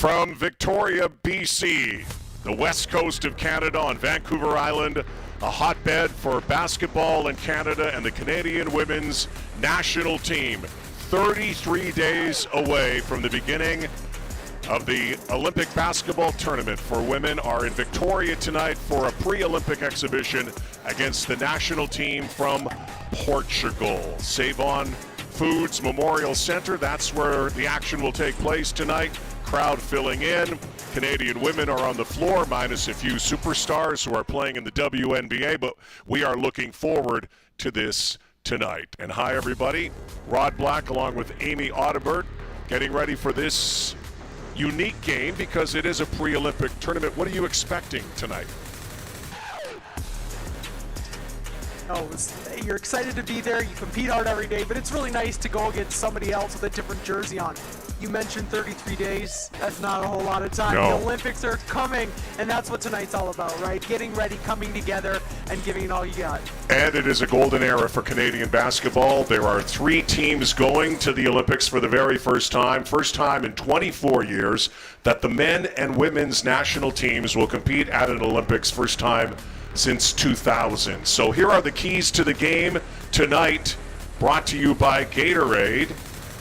From Victoria, BC, the west coast of Canada on Vancouver Island, a hotbed for basketball in Canada and the Canadian women's national team. 33 days away from the beginning of the Olympic basketball tournament for women are in Victoria tonight for a pre-Olympic exhibition against the national team from Portugal. Save On Foods Memorial Centre, that's where the action will take place tonight. Crowd filling in. Canadian women are on the floor, minus a few superstars who are playing in the WNBA, but we are looking forward to this tonight. And hi, everybody. Rod Black along with Amy Audibert getting ready for this unique game because it is a pre-Olympic tournament. What are you expecting tonight? Oh, you're excited to be there. You compete hard every day, but it's really nice to go against somebody else with a different jersey on. You mentioned 33 days. That's not a whole lot of time. No. The Olympics are coming, and that's what tonight's all about, right? Getting ready, coming together, and giving it all you got. And it is a golden era for Canadian basketball. There are 3 teams going to the Olympics for the very first time in 24 years that the men and women's national teams will compete at an Olympics, first time since 2000. So here are the keys to the game tonight, brought to you by Gatorade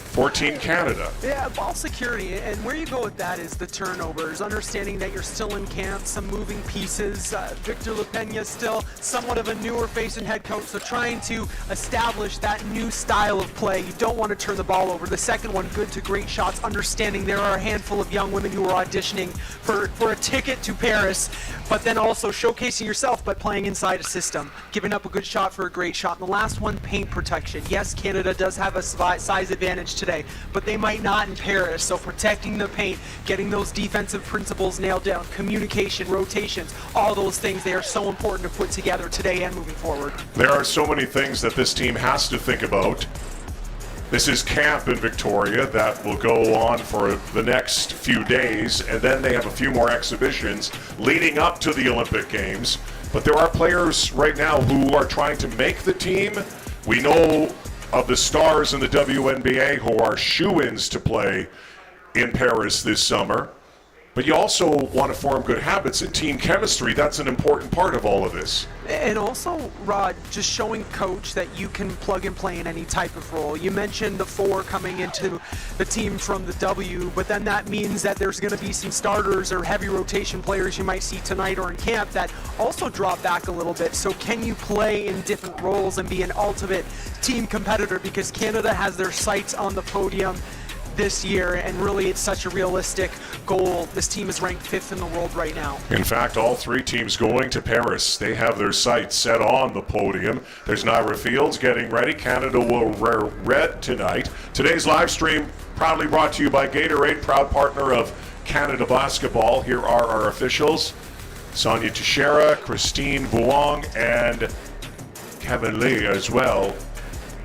for Team Canada. Yeah, ball security, and where you go with that is the turnovers, understanding that you're still in camp, some moving pieces. Victor LaPena still somewhat of a newer face and head coach, so trying to establish that new style of play. You don't want to turn the ball over. The second one, good to great shots, understanding there are a handful of young women who are auditioning for a ticket to Paris, but then also showcasing yourself by playing inside a system, giving up a good shot for a great shot. And the last one, paint protection. Yes, Canada does have a size advantage today, but they might not in Paris. So protecting the paint, getting those defensive principles nailed down, communication, rotations, all those things, they are so important to put together today and moving forward. There are so many things that this team has to think about. This is camp in Victoria that will go on for the next few days, and then they have a few more exhibitions leading up to the Olympic Games. But there are players right now who are trying to make the team. We know of the stars in the WNBA who are shoo-ins to play in Paris this summer. But you also want to form good habits and team chemistry. That's an important part of all of this. And also, Rod, just showing coach that you can plug and play in any type of role. You mentioned the 4 coming into the team from the W, but then that means that there's going to be some starters or heavy rotation players you might see tonight or in camp that also drop back a little bit. So can you play in different roles and be an ultimate team competitor? Because Canada has their sights on the podium this year, and really it's such a realistic goal. This team is ranked 5th in the world right now. In fact, all 3 teams going to Paris, they have their sights set on the podium. There's Naira Fields getting ready. Canada will wear red tonight. Today's live stream proudly brought to you by Gatorade, proud partner of Canada Basketball. Here are our officials: Sonia Teixeira, Christine Vuong, and Kevin Lee as well.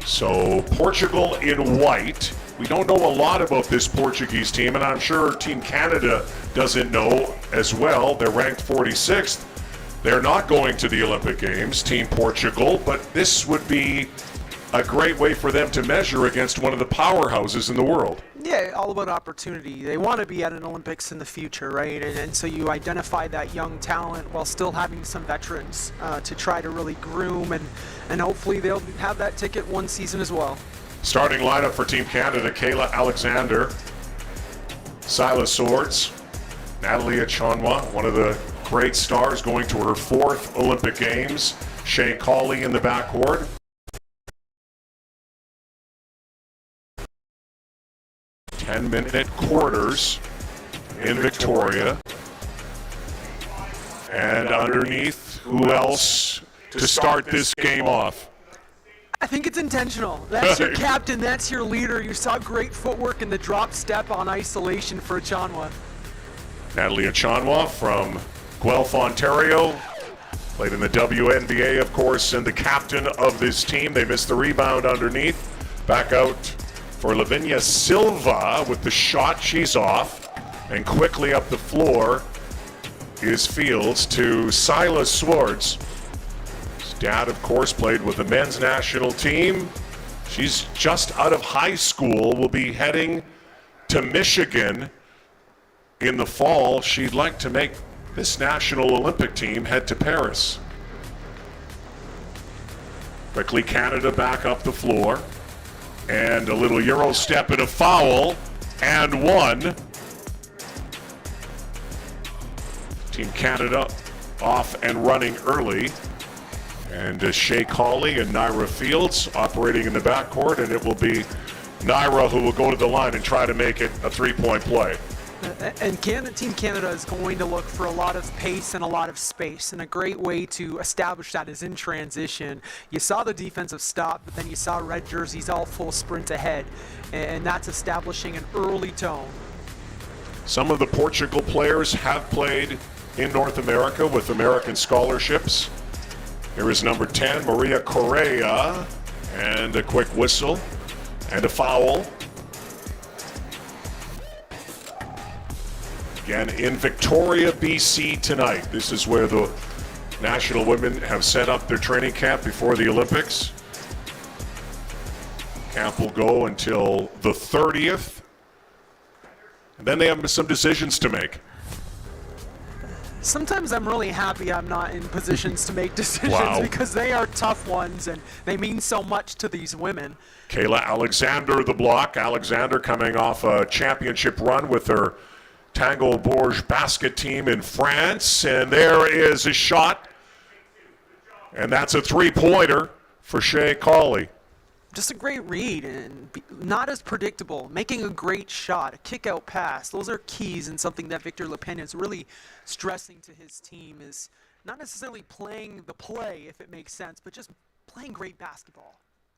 So Portugal in white. We don't know a lot about this Portuguese team, and I'm sure Team Canada doesn't know as well. They're ranked 46th. They're not going to the Olympic Games, Team Portugal, but this would be a great way for them to measure against one of the powerhouses in the world. Yeah, all about opportunity. They want to be at an Olympics in the future, right? And so you identify that young talent while still having some veterans to try to really groom, and hopefully they'll have that ticket one season as well. Starting lineup for Team Canada: Kayla Alexander, Silas Swords, Natalie Achonwa, one of the great stars going to her 4th Olympic Games, Shea Cawley in the backcourt. Ten-minute quarters in Victoria. And underneath, who else to start this game off? I think it's intentional. That's your captain, that's your leader. You saw great footwork in the drop step on isolation for Achonwa. Natalie Achonwa from Guelph, Ontario. Played in the WNBA, of course, and the captain of this team. They missed the rebound underneath. Back out for Lavinia Silva with the shot. She's off. And quickly up the floor is Fields to Silas Swords. Dad, of course, played with the men's national team. She's just out of high school, will be heading to Michigan in the fall, she'd like to make this National Olympic team head to Paris. Quickly, Canada back up the floor. And a little Euro step and a foul. And one. Team Canada off and running early. And Shea Cawley and Naira Fields operating in the backcourt. And it will be Naira who will go to the line and try to make it a three-point play. And Team Canada is going to look for a lot of pace and a lot of space, and a great way to establish that is in transition. You saw the defensive stop, but then you saw red jerseys all full sprint ahead, and that's establishing an early tone. Some of the Portugal players have played in North America with American scholarships. Here is number 10, Maria Correa, and a quick whistle and a foul. Again, in Victoria, BC tonight. This is where the national women have set up their training camp before the Olympics. Camp will go until the 30th. And then they have some decisions to make. Sometimes I'm really happy I'm not in positions to make decisions because they are tough ones and they mean so much to these women. Kayla Alexander, the block. Alexander coming off a championship run with her Tango Bourges basket team in France, and there is a shot, and that's a three-pointer for Shea Cawley. Just a great read and not as predictable. Making a great shot, a kick-out pass. Those are keys, and something that Victor Lepena is really stressing to his team is not necessarily playing the play, if it makes sense, but just playing great basketball.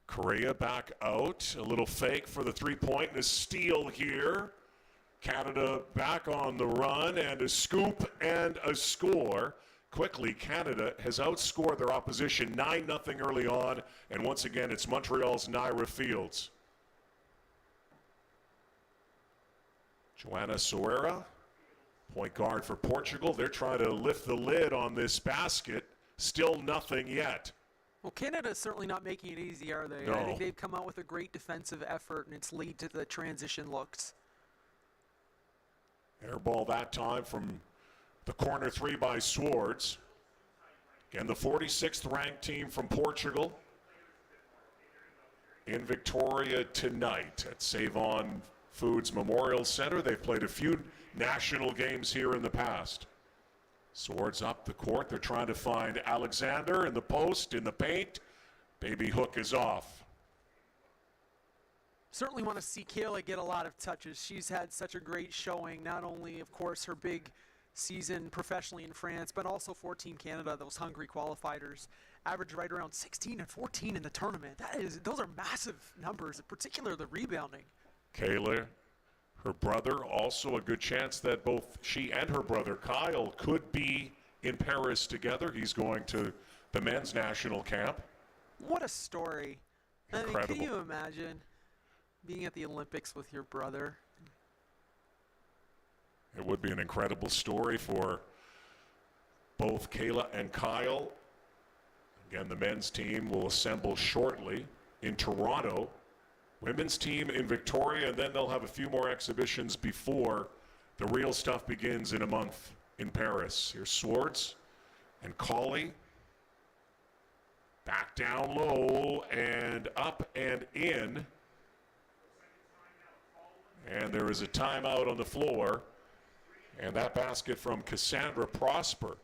Correa back out, a little fake for the three-point, and a steal here. Canada back on the run, and a scoop and a score. Quickly, Canada has outscored their opposition 9-0 early on, and once again, it's Montreal's Naira Fields. Joana Soeira, point guard for Portugal. They're trying to lift the lid on this basket. Still nothing yet. Well, Canada is certainly not making it easy, are they? No. I think they've come out with a great defensive effort, and it's lead to the transition looks. Air ball that time from the corner three by Swords. Again, the 46th ranked team from Portugal in Victoria tonight at Save-On Foods Memorial Center. They've played a few national games here in the past. Swords up the court. They're trying to find Alexander in the post, in the paint. Baby hook is off. Certainly want to see Kayla get a lot of touches. She's had such a great showing, not only, of course, her big season professionally in France, but also for Team Canada, those hungry qualifiers. Average right around 16 and 14 in the tournament. Those are massive numbers, in particular the rebounding. Kayla, her brother, also a good chance that both she and her brother Kyle could be in Paris together. He's going to the men's national camp. What a story. Incredible. I mean, can you imagine being at the Olympics with your brother? It would be an incredible story for both Kayla and Kyle. Again, the men's team will assemble shortly in Toronto. Women's team in Victoria, and then they'll have a few more exhibitions before the real stuff begins in a month in Paris. Here's Swords and Cawley. Back down low and up and in. And there is a timeout on the floor. And that basket from Cassandra Prosper.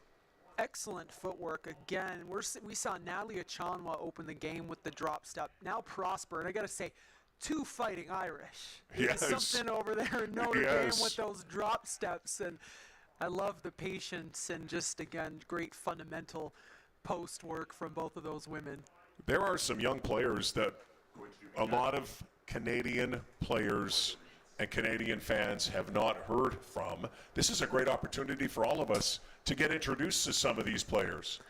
Excellent footwork. Again, we saw Natalie Achanwa open the game with the drop step. Now Prosper, and I got to say, two fighting Irish. Yes. There's something over there in Notre Yes. Dame with those drop steps. And I love the patience and just, again, great fundamental post work from both of those women. There are some young players that a lot of Canadian players and Canadian fans have not heard from. This is a great opportunity for all of us to get introduced to some of these players.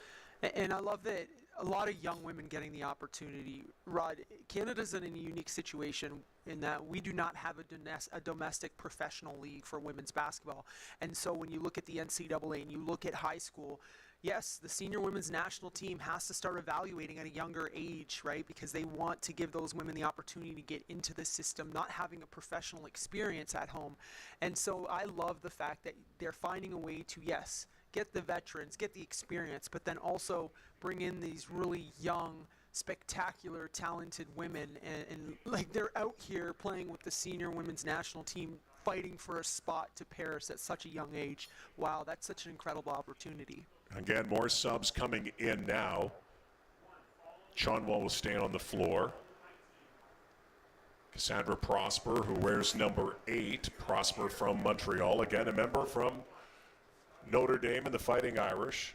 And I love that a lot of young women getting the opportunity. Rod, Canada's in a unique situation in that we do not have a domestic professional league for women's basketball. And so when you look at the NCAA and you look at high school, yes, the senior women's national team has to start evaluating at a younger age, right? Because they want to give those women the opportunity to get into the system, not having a professional experience at home. And so I love the fact that they're finding a way to, yes, get the veterans, get the experience, but then also bring in these really young, spectacular, talented women. And like they're out here playing with the senior women's national team, fighting for a spot to Paris at such a young age. Wow, that's such an incredible opportunity. Again, more subs coming in now. Chonwa will stay on the floor. Cassandra Prosper, who wears number 8. Prosper from Montreal. Again, a member from Notre Dame and the Fighting Irish.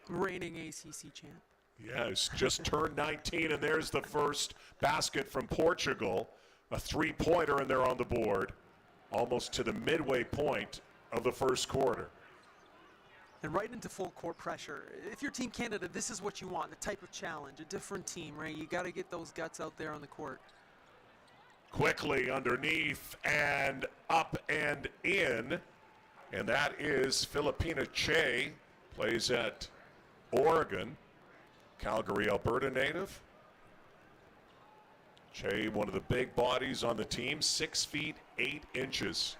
Reigning ACC champ. Yes, just turned 19, and there's the first basket from Portugal. A three-pointer, and they're on the board. Almost to the midway point of the first quarter. And right into full court pressure. If you're Team Canada, this is what you want, the type of challenge, a different team, right? You got to get those guts out there on the court. Quickly underneath and up and in. And that is Filipina Che, plays at Oregon, Calgary, Alberta native. Che, one of the big bodies on the team, 6 feet 8 inches.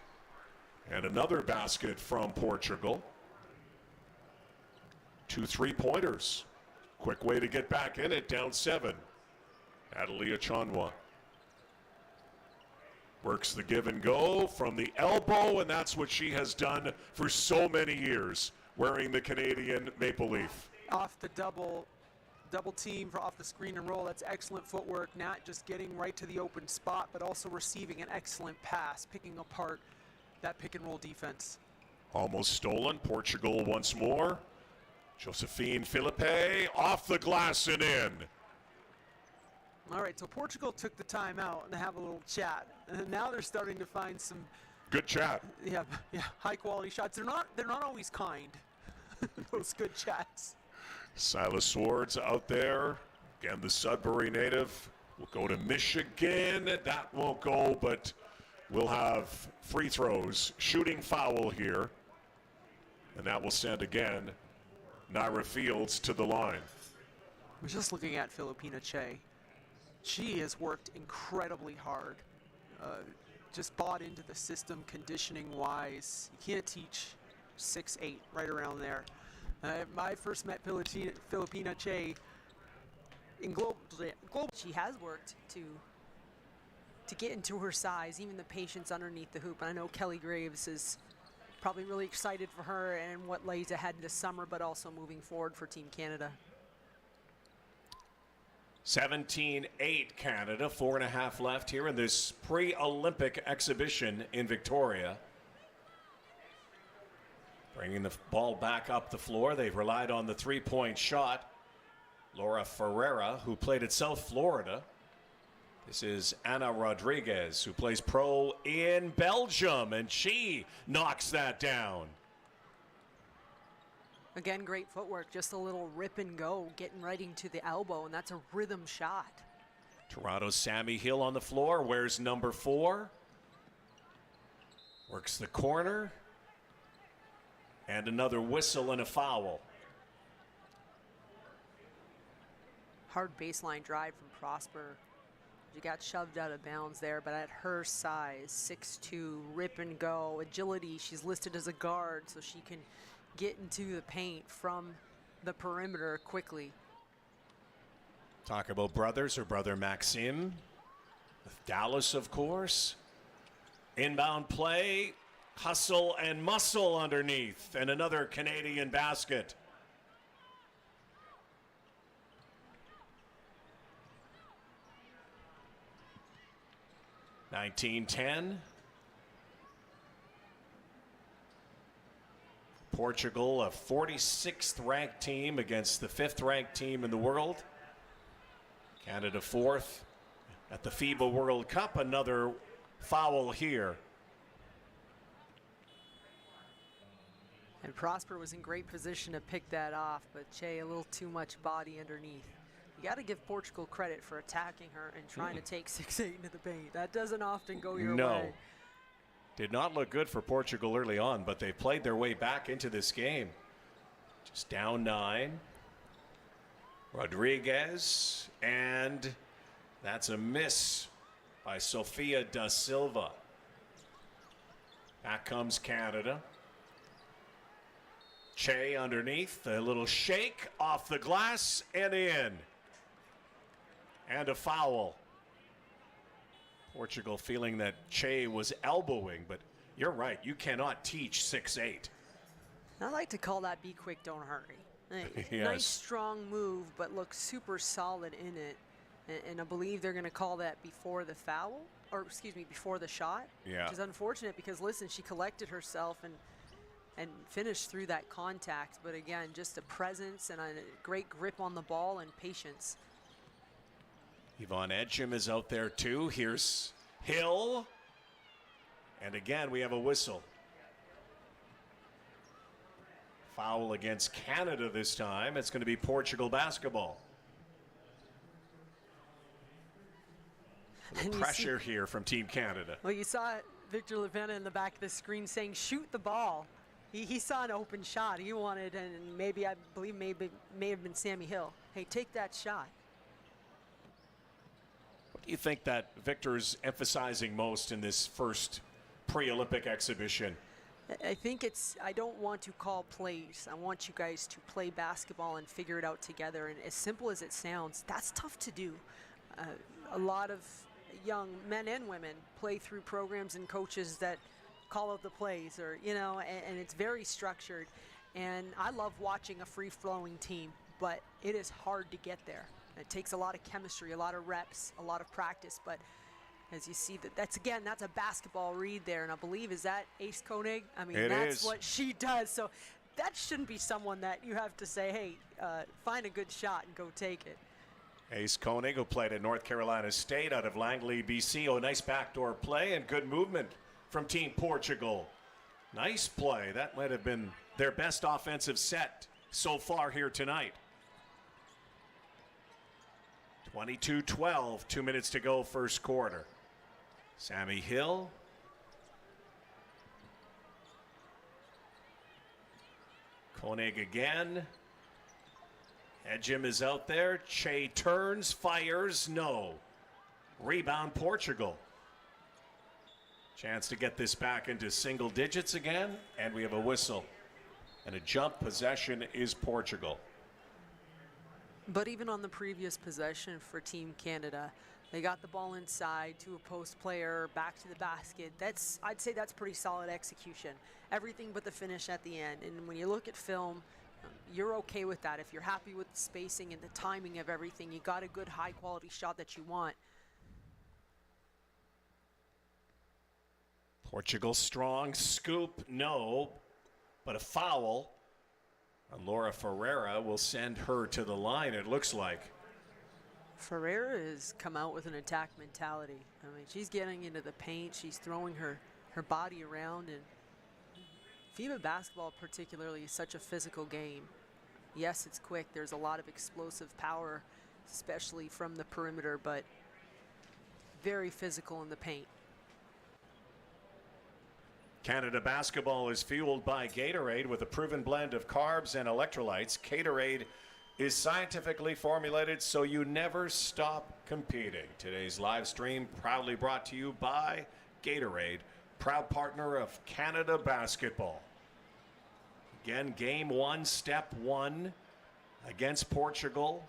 And another basket from Portugal. 2 3-pointers. Quick way to get back in it, down 7. Adalia Chonwa works the give and go from the elbow, and that's what she has done for so many years, wearing the Canadian maple leaf. Off the double team off the screen and roll. That's excellent footwork. Not just getting right to the open spot, but also receiving an excellent pass, picking apart that pick and roll defense. Almost stolen. Portugal once more. Josephine Philippe off the glass and in. All right, so Portugal took the time out and have a little chat, and now they're starting to find some good chat. Yeah, high quality shots. They're not always kind. Those good chats. Silas Swords out there. Again, the Sudbury native will go to Michigan. That won't go, but we'll have free throws. Shooting foul here. And that will send again Naira Fields to the line. I was just looking at Filipina Che. She has worked incredibly hard. Just bought into the system conditioning-wise. You can't teach 6'8", right around there. I first met Filipina Che in global. She has worked to get into her size, even the patience underneath the hoop. And I know Kelly Graves is probably really excited for her and what lays ahead this summer, but also moving forward for Team Canada. 17-8 Canada, 4.5 left here in this pre-Olympic exhibition in Victoria. Bringing the ball back up the floor. They've relied on the three-point shot. Laura Ferreira, who played at South Florida. This is Ana Rodriguez, who plays pro in Belgium, and she knocks that down. Again, great footwork, just a little rip and go, getting right into the elbow, and that's a rhythm shot. Toronto's Sammy Hill on the floor, wears number 4. Works the corner. And another whistle and a foul. Hard baseline drive from Prosper. She got shoved out of bounds there, but at her size, 6'2", rip and go, agility, she's listed as a guard, so she can get into the paint from the perimeter quickly. Talk about brothers, her brother Maxime, with Dallas, of course. Inbound play, hustle and muscle underneath, and another Canadian basket. (19-10). Portugal, a 46th ranked team against the 5th ranked team in the world. Canada 4th at the FIBA World Cup. Another foul here. And Prosper was in great position to pick that off, but Che a little too much body underneath. You got to give Portugal credit for attacking her and trying to take 6'8" into the paint. That doesn't often go your way. Did not look good for Portugal early on, but they played their way back into this game. Just down 9. Rodriguez, and that's a miss by Sofia da Silva. Back comes Canada. Che underneath, a little shake off the glass and in. And a foul. Portugal feeling that Che was elbowing, but you're right, you cannot teach 6'8". I like to call that be quick, don't hurry. Yes. Nice strong move, but looks super solid in it. And I believe they're going to call that before the foul, or excuse me, before the shot. Yeah. Which is unfortunate because, listen, she collected herself and finished through that contact. But again, just a presence and a great grip on the ball and patience. Yvonne Edgem is out there too. Here's Hill. And again, we have a whistle. Foul against Canada this time. It's going to be Portugal basketball. And pressure here from Team Canada. Well, you saw Victor Lepena in the back of the screen saying, shoot the ball. He saw an open shot. He wanted, and maybe, I believe, may have been Sammy Hill. Hey, take that shot. What do you think that Victor's emphasizing most in this first pre-Olympic exhibition? I think I don't want to call plays. I want you guys to play basketball and figure it out together. And as simple as it sounds, that's tough to do. A lot of young men and women play through programs and coaches that call out the plays, or, you know, and it's very structured. And I love watching a free-flowing team, but it is hard to get there. It takes a lot of chemistry, a lot of reps, a lot of practice, but as you see, that's a basketball read there, and I believe, is that Ace Koenig? I mean, that's what she does. So that shouldn't be someone that you have to say, hey, find a good shot and go take it. Ace Koenig, who played at North Carolina State out of Langley, BC. Oh, nice backdoor play and good movement from Team Portugal. Nice play. That might have been their best offensive set so far here tonight. 22-12, 2 minutes to go, first quarter. Sammy Hill. Koenig again. Edgem is out there. Che turns, fires, no. Rebound Portugal. Chance to get this back into single digits again, and we have a whistle. And a jump possession is Portugal. But even on the previous possession for Team Canada, they got the ball inside to a post player, back to the basket. I'd say that's pretty solid execution. Everything but the finish at the end. And when you look at film, you're okay with that. If you're happy with the spacing and the timing of everything, you got a good high quality shot that you want. Portugal strong, scoop, no, but a foul. And Laura Ferreira will send her to the line, it looks like. Ferreira has come out with an attack mentality. I mean, she's getting into the paint. She's throwing her body around. And FIBA basketball particularly is such a physical game. Yes, it's quick. There's a lot of explosive power, especially from the perimeter, but very physical in the paint. Canada basketball is fueled by Gatorade with a proven blend of carbs and electrolytes. Gatorade is scientifically formulated so you never stop competing. Today's live stream proudly brought to you by Gatorade, proud partner of Canada basketball. Again, game 1, step 1 against Portugal.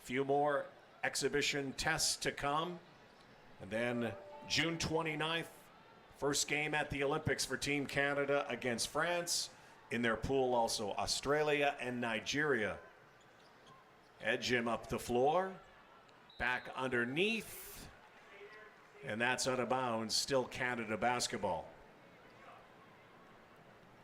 Few more exhibition tests to come. And then June 29th, first game at the Olympics for Team Canada against France. In their pool also Australia and Nigeria. Edgem up the floor, back underneath, and that's out of bounds. Still Canada basketball.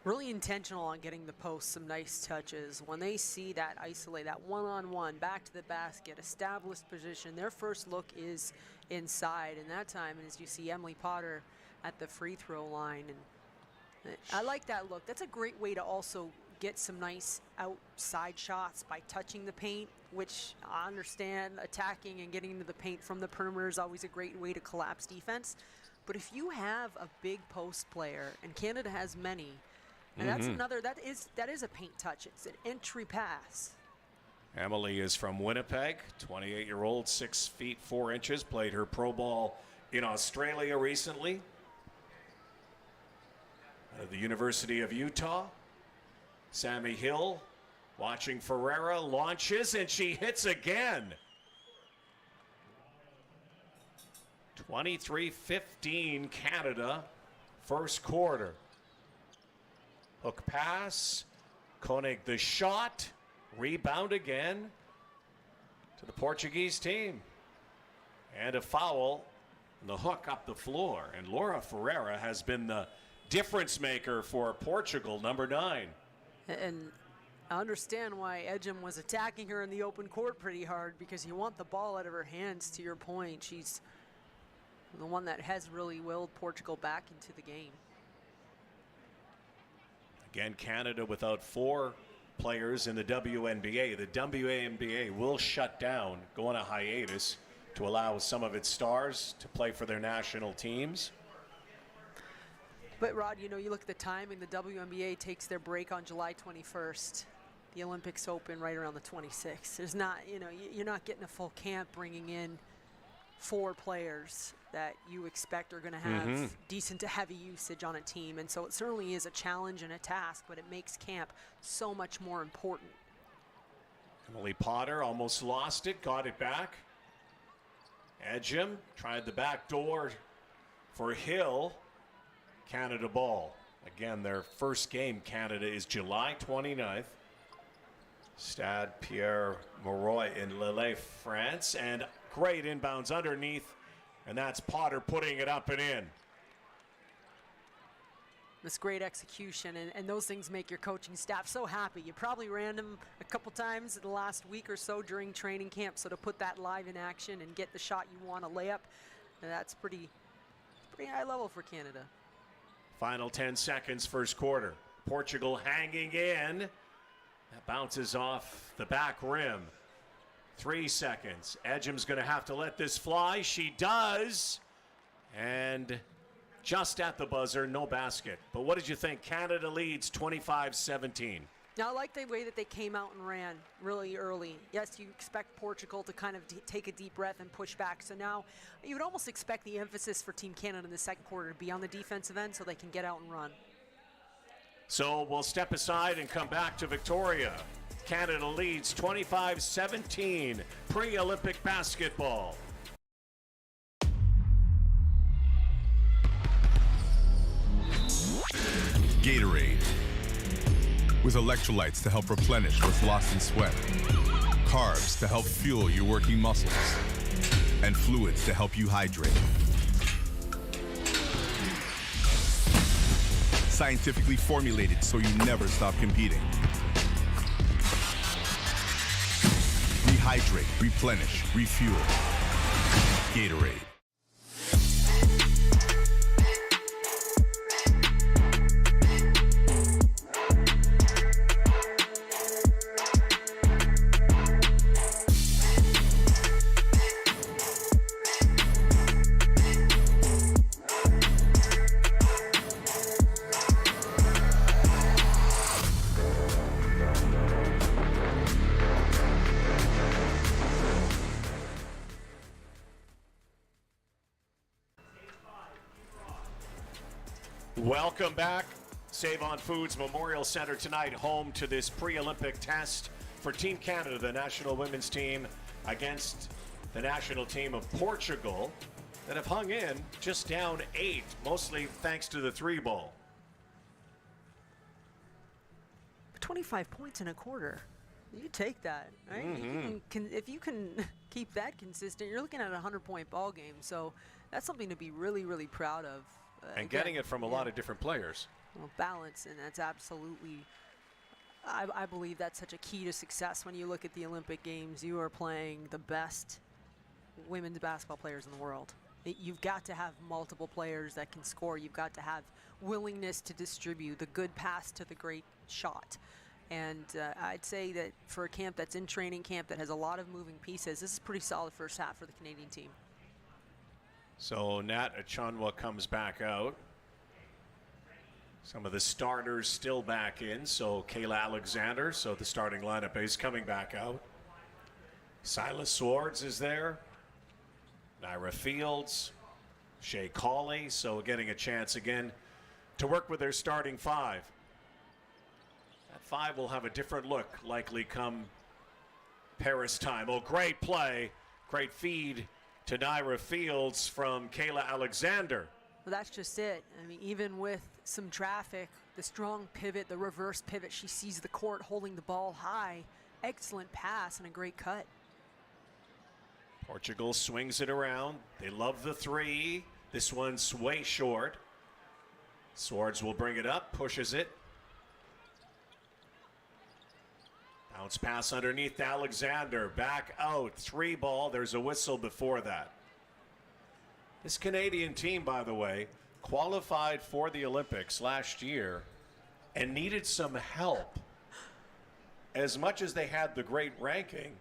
Really intentional on getting the post some nice touches. When they see that isolate, that one-on-one, back to the basket, established position, their first look is inside. And that time, as you see Emily Potter at the free throw line. And I like that look. That's a great way to also get some nice outside shots by touching the paint, which I understand attacking and getting into the paint from the perimeter is always a great way to collapse defense. But if you have a big post player, and Canada has many, and that's another, that is a paint touch. It's an entry pass. Emily is from Winnipeg, 28-year-old, 6 feet 4 inches, played her pro ball in Australia recently. Out of the University of Utah. Sammy Hill watching Ferreira, launches, and she hits again. 23-15 Canada, first quarter. Hook pass, Koenig the shot, rebound again to the Portuguese team. And a foul, and the hook up the floor. And Laura Ferreira has been the difference maker for Portugal, number 9. And I understand why Edgem was attacking her in the open court pretty hard, because you want the ball out of her hands. To your point, she's the one that has really willed Portugal back into the game. Again, Canada without 4 players in the WNBA. The WNBA will shut down, go on a hiatus to allow some of its stars to play for their national teams. But Rod, you know, you look at the timing, the WNBA takes their break on July 21st. The Olympics open right around the 26th. There's not, you know, you're not getting a full camp bringing in 4 players that you expect are going to have decent to heavy usage on a team. And so it certainly is a challenge and a task, but it makes camp so much more important. Emily Potter almost lost it, got it back. Edgem tried the back door for Hill. Canada ball. Again, their first game, Canada, is July 29th. Stade Pierre Mauroy in Lille, France. And great inbounds underneath. And that's Potter putting it up and in. This great execution, and those things make your coaching staff so happy. You probably ran them a couple times in the last week or so during training camp, so to put that live in action and get the shot you want, a layup, that's pretty high level for Canada. Final 10 seconds, first quarter. Portugal hanging in. That bounces off the back rim. 3 seconds. Edgem's going to have to let this fly. She does. And just at the buzzer, no basket. But what did you think? Canada leads 25-17. Now, I like the way that they came out and ran really early. Yes, you expect Portugal to kind of take a deep breath and push back. So now you would almost expect the emphasis for Team Canada in the second quarter to be on the defensive end so they can get out and run. So we'll step aside and come back to Victoria. Canada leads 25-17, pre-Olympic basketball. Gatorade, with electrolytes to help replenish what's lost in sweat, carbs to help fuel your working muscles, and fluids to help you hydrate. Scientifically formulated so you never stop competing. Rehydrate, replenish, refuel. Gatorade. Welcome back. Save On Foods Memorial Center tonight, home to this pre-Olympic test for Team Canada, the national women's team, against the national team of Portugal that have hung in just down 8, mostly thanks to the 3-ball. 25 points in a quarter. You take that, right? If you can keep that consistent, you're looking at a 100-point ball game. So that's something to be really, really proud of. And getting it from a lot of different players. Well, balance, and that's absolutely, I believe that's such a key to success. When you look at the Olympic Games, you are playing the best women's basketball players in the world. You've got to have multiple players that can score. You've got to have willingness to distribute, the good pass to the great shot. And I'd say that for a camp that's in training camp that has a lot of moving pieces, this is pretty solid first half for the Canadian team. So Nat Achanwa comes back out. Some of the starters still back in. So Kayla Alexander, so the starting lineup is coming back out. Silas Swords is there. Naira Fields, Shea Cawley, so getting a chance again to work with their starting five. That five will have a different look likely come Paris time. Oh, great play, great feed to Naira Fields from Kayla Alexander. Well, that's just it. I mean, even with some traffic, the strong pivot, the reverse pivot, she sees the court holding the ball high. Excellent pass and a great cut. Portugal swings it around. They love the three. This one's way short. Swords will bring it up, pushes it. Bounce pass underneath to Alexander. Back out. 3 ball. There's a whistle before that. This Canadian team, by the way, qualified for the Olympics last year and needed some help. As much as they had the great ranking,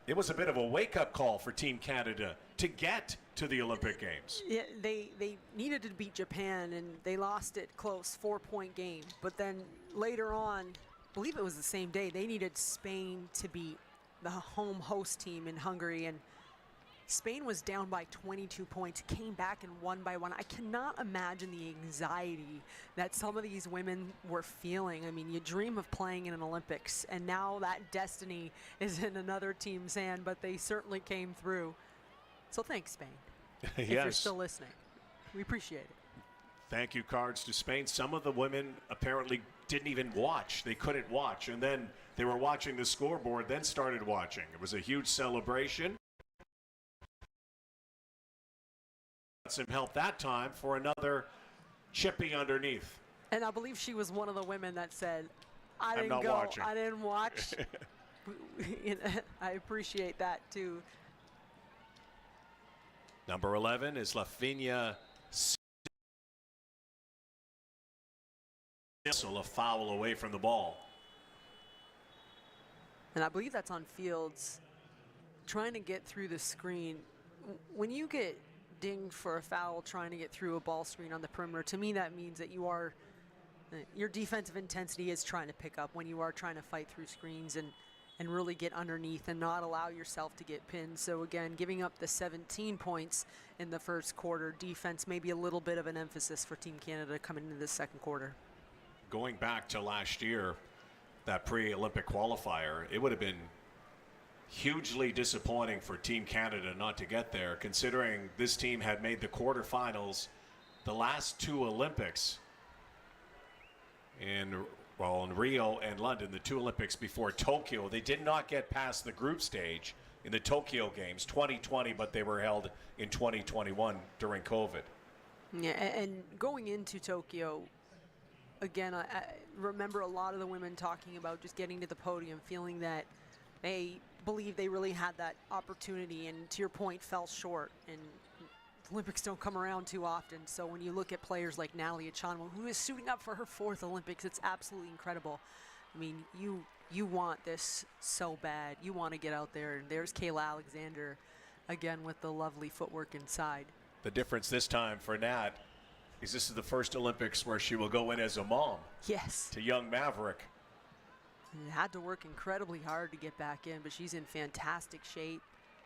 it was a bit of a wake-up call for Team Canada to get to the Olympic Games. Yeah, they needed to beat Japan, and they lost it close, 4-point game. But then later on, I believe it was the same day, they needed Spain to beat the home host team in Hungary, and Spain was down by 22 points, came back and won by 1. I cannot imagine the anxiety that some of these women were feeling. I mean, you dream of playing in an Olympics, and now that destiny is in another team's hand, but they certainly came through. So thanks, Spain, if you're still listening. We appreciate it. Thank you, cards to Spain. Some of the women apparently didn't even watch. They couldn't watch, and then they were watching the scoreboard, then started watching. It was a huge celebration. Some help that time for another chippy underneath. And I believe she was one of the women that said, I didn't not go, watching. I didn't watch. I appreciate that too. Number 11 is Lavinia. A foul away from the ball. And I believe that's on Fields trying to get through the screen. When you get dinged for a foul trying to get through a ball screen on the perimeter, to me that means that your defensive intensity is trying to pick up when you are trying to fight through screens and really get underneath and not allow yourself to get pinned. So again, giving up the 17 points in the first quarter, defense may be a little bit of an emphasis for Team Canada coming into the second quarter. Going back to last year, that pre-Olympic qualifier, it would have been hugely disappointing for Team Canada not to get there, considering this team had made the quarterfinals the last 2 Olympics in Rio and London, the 2 Olympics before Tokyo. They did not get past the group stage in the Tokyo Games 2020, but they were held in 2021 during COVID. Yeah, and going into Tokyo, again, I remember a lot of the women talking about just getting to the podium, feeling that they believe they really had that opportunity, and to your point, fell short. And the Olympics don't come around too often. So when you look at players like Natalie Achanwa, who is suiting up for her 4th Olympics, it's absolutely incredible. I mean, you want this so bad. You want to get out there. And there's Kayla Alexander again with the lovely footwork inside. The difference this time for Nat is this is the first Olympics where she will go in as a mom. Yes. To young Maverick. And had to work incredibly hard to get back in, but she's in fantastic shape.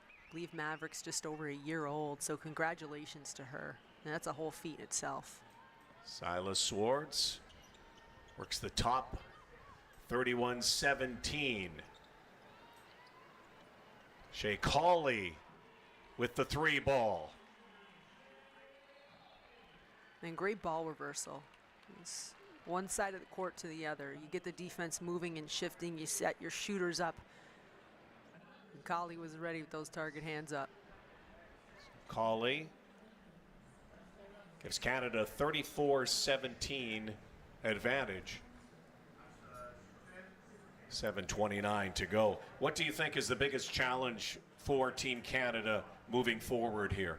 I believe Maverick's just over a year old, so congratulations to her. And that's a whole feat itself. Silas Swords works the top, 31-17. Shea Cawley with the 3 ball. And great ball reversal. It's one side of the court to the other. You get the defense moving and shifting. You set your shooters up. And Cawley was ready with those target hands up. Cawley gives Canada 34-17 advantage. 7:29 to go. What do you think is the biggest challenge for Team Canada moving forward here?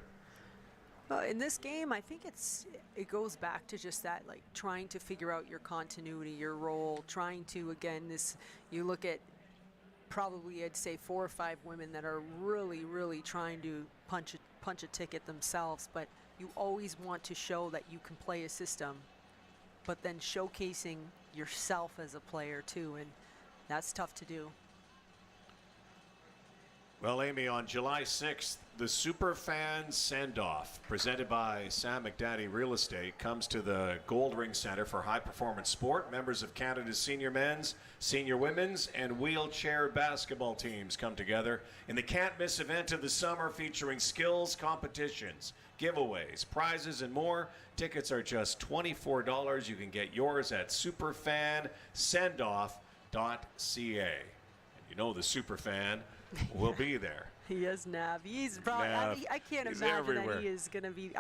In this game, I think it goes back to just that, like trying to figure out your continuity, your role, trying to, again, you look at probably, I'd say 4 or 5 women that are really, really trying to punch punch a ticket themselves, but you always want to show that you can play a system, but then showcasing yourself as a player too, and that's tough to do. Well, Amy, on July 6th, the Superfan Send-Off, presented by Sam McDaddy Real Estate, comes to the Gold Ring Center for High Performance Sport. Members of Canada's senior men's, senior women's, and wheelchair basketball teams come together in the can't-miss event of the summer, featuring skills, competitions, giveaways, prizes, and more. Tickets are just $24. You can get yours at superfansendoff.ca. And you know the Superfan will be there. He is Nav. He's probably. I can't imagine everywhere. that he is going to be.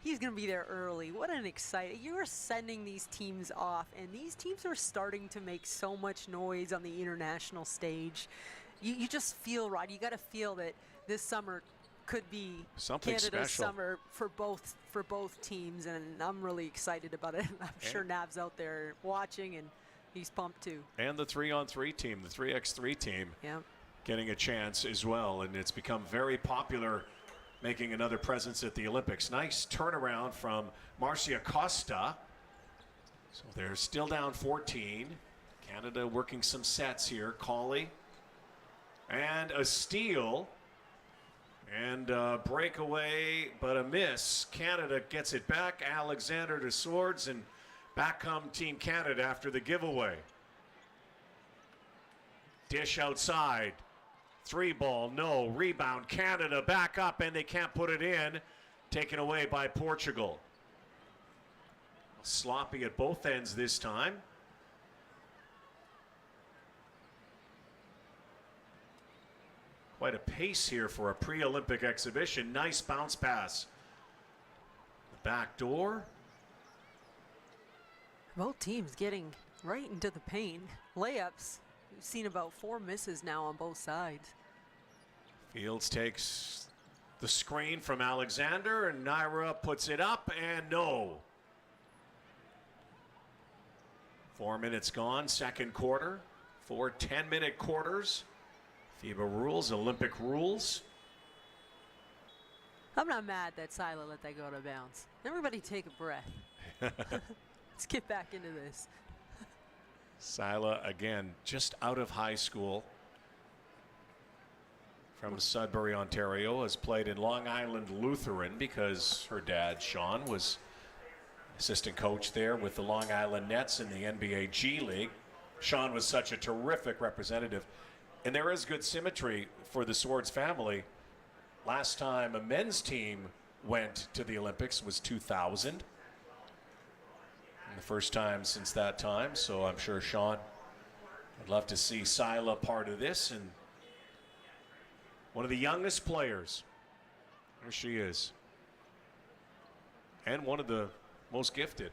He's going to be there early. What an exciting! You are sending these teams off, and these teams are starting to make so much noise on the international stage. You just feel right. You got to feel that this summer could be Something Canada's special. summer for both teams, and I'm really excited about it. I'm sure Nav's out there watching, and he's pumped too. And the 3-on-3 team, the 3x3 team. Yeah. Getting a chance as well, and it's become very popular, making another presence at the Olympics. Nice turnaround from Marcia Costa. So they're still down 14. Canada working some sets here. Colley. And a steal. And a breakaway, but a miss. Canada gets it back. Alexander to Swords, and back come Team Canada after the giveaway. Dish outside. 3-ball, no. Rebound, Canada back up, and they can't put it in. Taken away by Portugal. Sloppy at both ends this time. Quite a pace here for a pre-Olympic exhibition. Nice bounce pass. The back door. Both teams getting right into the paint. Layups. We've seen about 4 misses now on both sides. Fields takes the screen from Alexander, and Naira puts it up, and no. 4 minutes gone, second quarter. 4 10-minute quarters. FIBA rules, Olympic rules. I'm not mad that Sila let that go to bounds. Everybody take a breath. Let's get back into this. Sila, again, just out of high school from Sudbury, Ontario, has played in Long Island Lutheran because her dad, Sean, was assistant coach there with the Long Island Nets in the NBA G League. Sean was such a terrific representative. And there is good symmetry for the Swords family. Last time a men's team went to the Olympics was 2000. The first time since that time, so I'm sure Sean would love to see Sila part of this, and one of the youngest players. There she is. And one of the most gifted.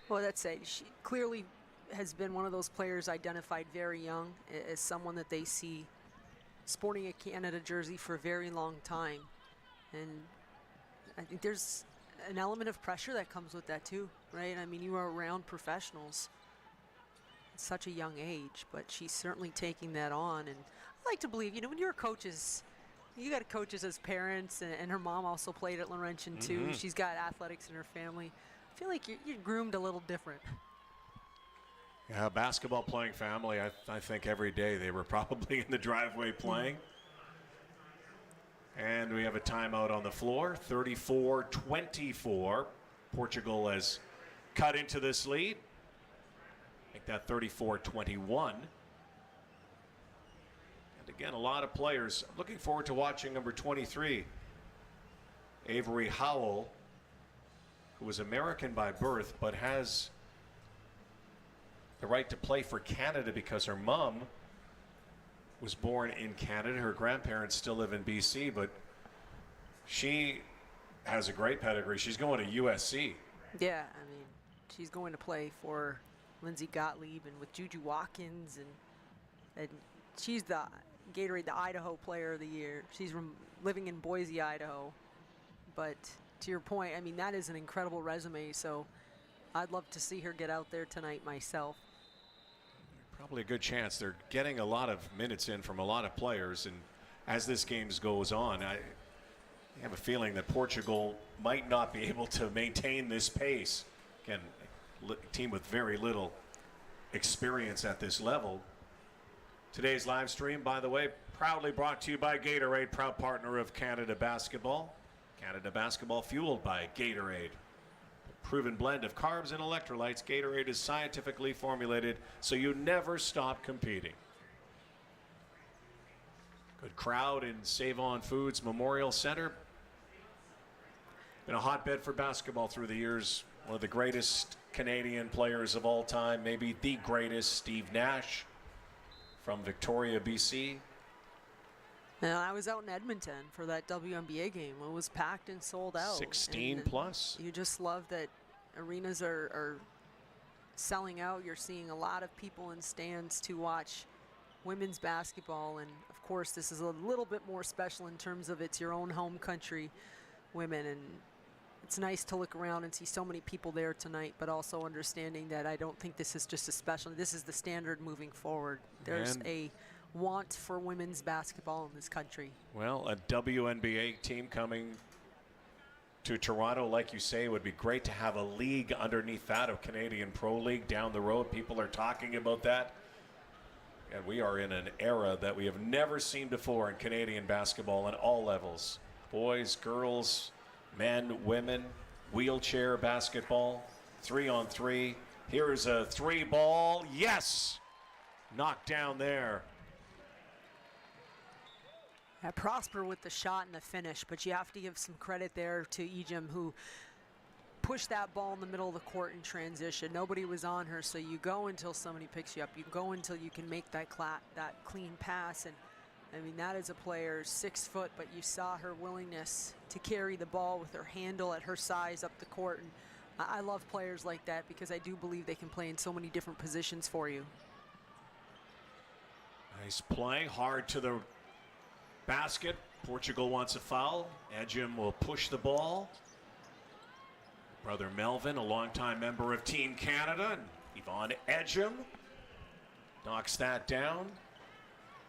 Well, that's it. She clearly has been one of those players identified very young as someone that they see sporting a Canada jersey for a very long time. And I think there's an element of pressure that comes with that too, right? I mean, you are around professionals at such a young age, but she's certainly taking that on. And I like to believe, when you're coaches, you got coaches as parents, and her mom also played at Laurentian too. She's got athletics in her family. I feel like you're groomed a little different. Yeah, basketball playing family, I think every day they were probably in the driveway playing. And we have a timeout on the floor, 34-24. Portugal has cut into this lead. Make that 34-21. And again, a lot of players. Looking forward to watching number 23, Avery Howell, who is American by birth, but has the right to play for Canada because her mom was born in Canada. Her grandparents still live in BC, but she has a great pedigree. She's going to USC. Yeah, I mean, she's going to play for Lindsay Gottlieb and with Juju Watkins, and she's the Gatorade, the Idaho Player of the Year. She's living in Boise, Idaho. But to your point, I mean, that is an incredible resume, so I'd love to see her get out there tonight myself. Probably a good chance. They're getting a lot of minutes in from a lot of players, and as this game goes on, I have a feeling that Portugal might not be able to maintain this pace. Again, a team with very little experience at this level. Today's live stream, by the way, proudly brought to you by Gatorade, proud partner of Canada Basketball. Canada Basketball fueled by Gatorade. A proven blend of carbs and electrolytes, Gatorade is scientifically formulated so you never stop competing. Good crowd in Save On Foods Memorial Center. Been a hotbed for basketball through the years. One of the greatest Canadian players of all time, maybe the greatest, Steve Nash from Victoria, BC. Now, I was out in Edmonton for that WNBA game. It was packed and sold out. 16 and plus. You just love that arenas are selling out. You're seeing a lot of people in stands to watch women's basketball. And, of course, this is a little bit more special in terms of it's your own home country women. And it's nice to look around and see so many people there tonight, but also understanding that I don't think this is just a special. This is the standard moving forward. There's a want for women's basketball in this country. Well, a WNBA team coming to Toronto, like you say, would be great to have a league underneath that, a Canadian Pro League down the road. People are talking about that. And we are in an era that we have never seen before in Canadian basketball at all levels. Boys, girls, men, women, wheelchair basketball, 3-on-3. Here's a 3-ball. Yes! Knocked down there. Prosper with the shot and the finish, but you have to give some credit there to Ejim, who pushed that ball in the middle of the court in transition. Nobody was on her, so you go until somebody picks you up. You go until you can make that clean pass. And I mean, that is a player 6 foot, but you saw her willingness to carry the ball with her handle at her size up the court. And I love players like that because I do believe they can play in so many different positions for you. Nice play, hard to the basket. Portugal wants a foul. Ejim will push the ball. Brother Melvin, a longtime member of Team Canada, and Yvonne Ejim knocks that down.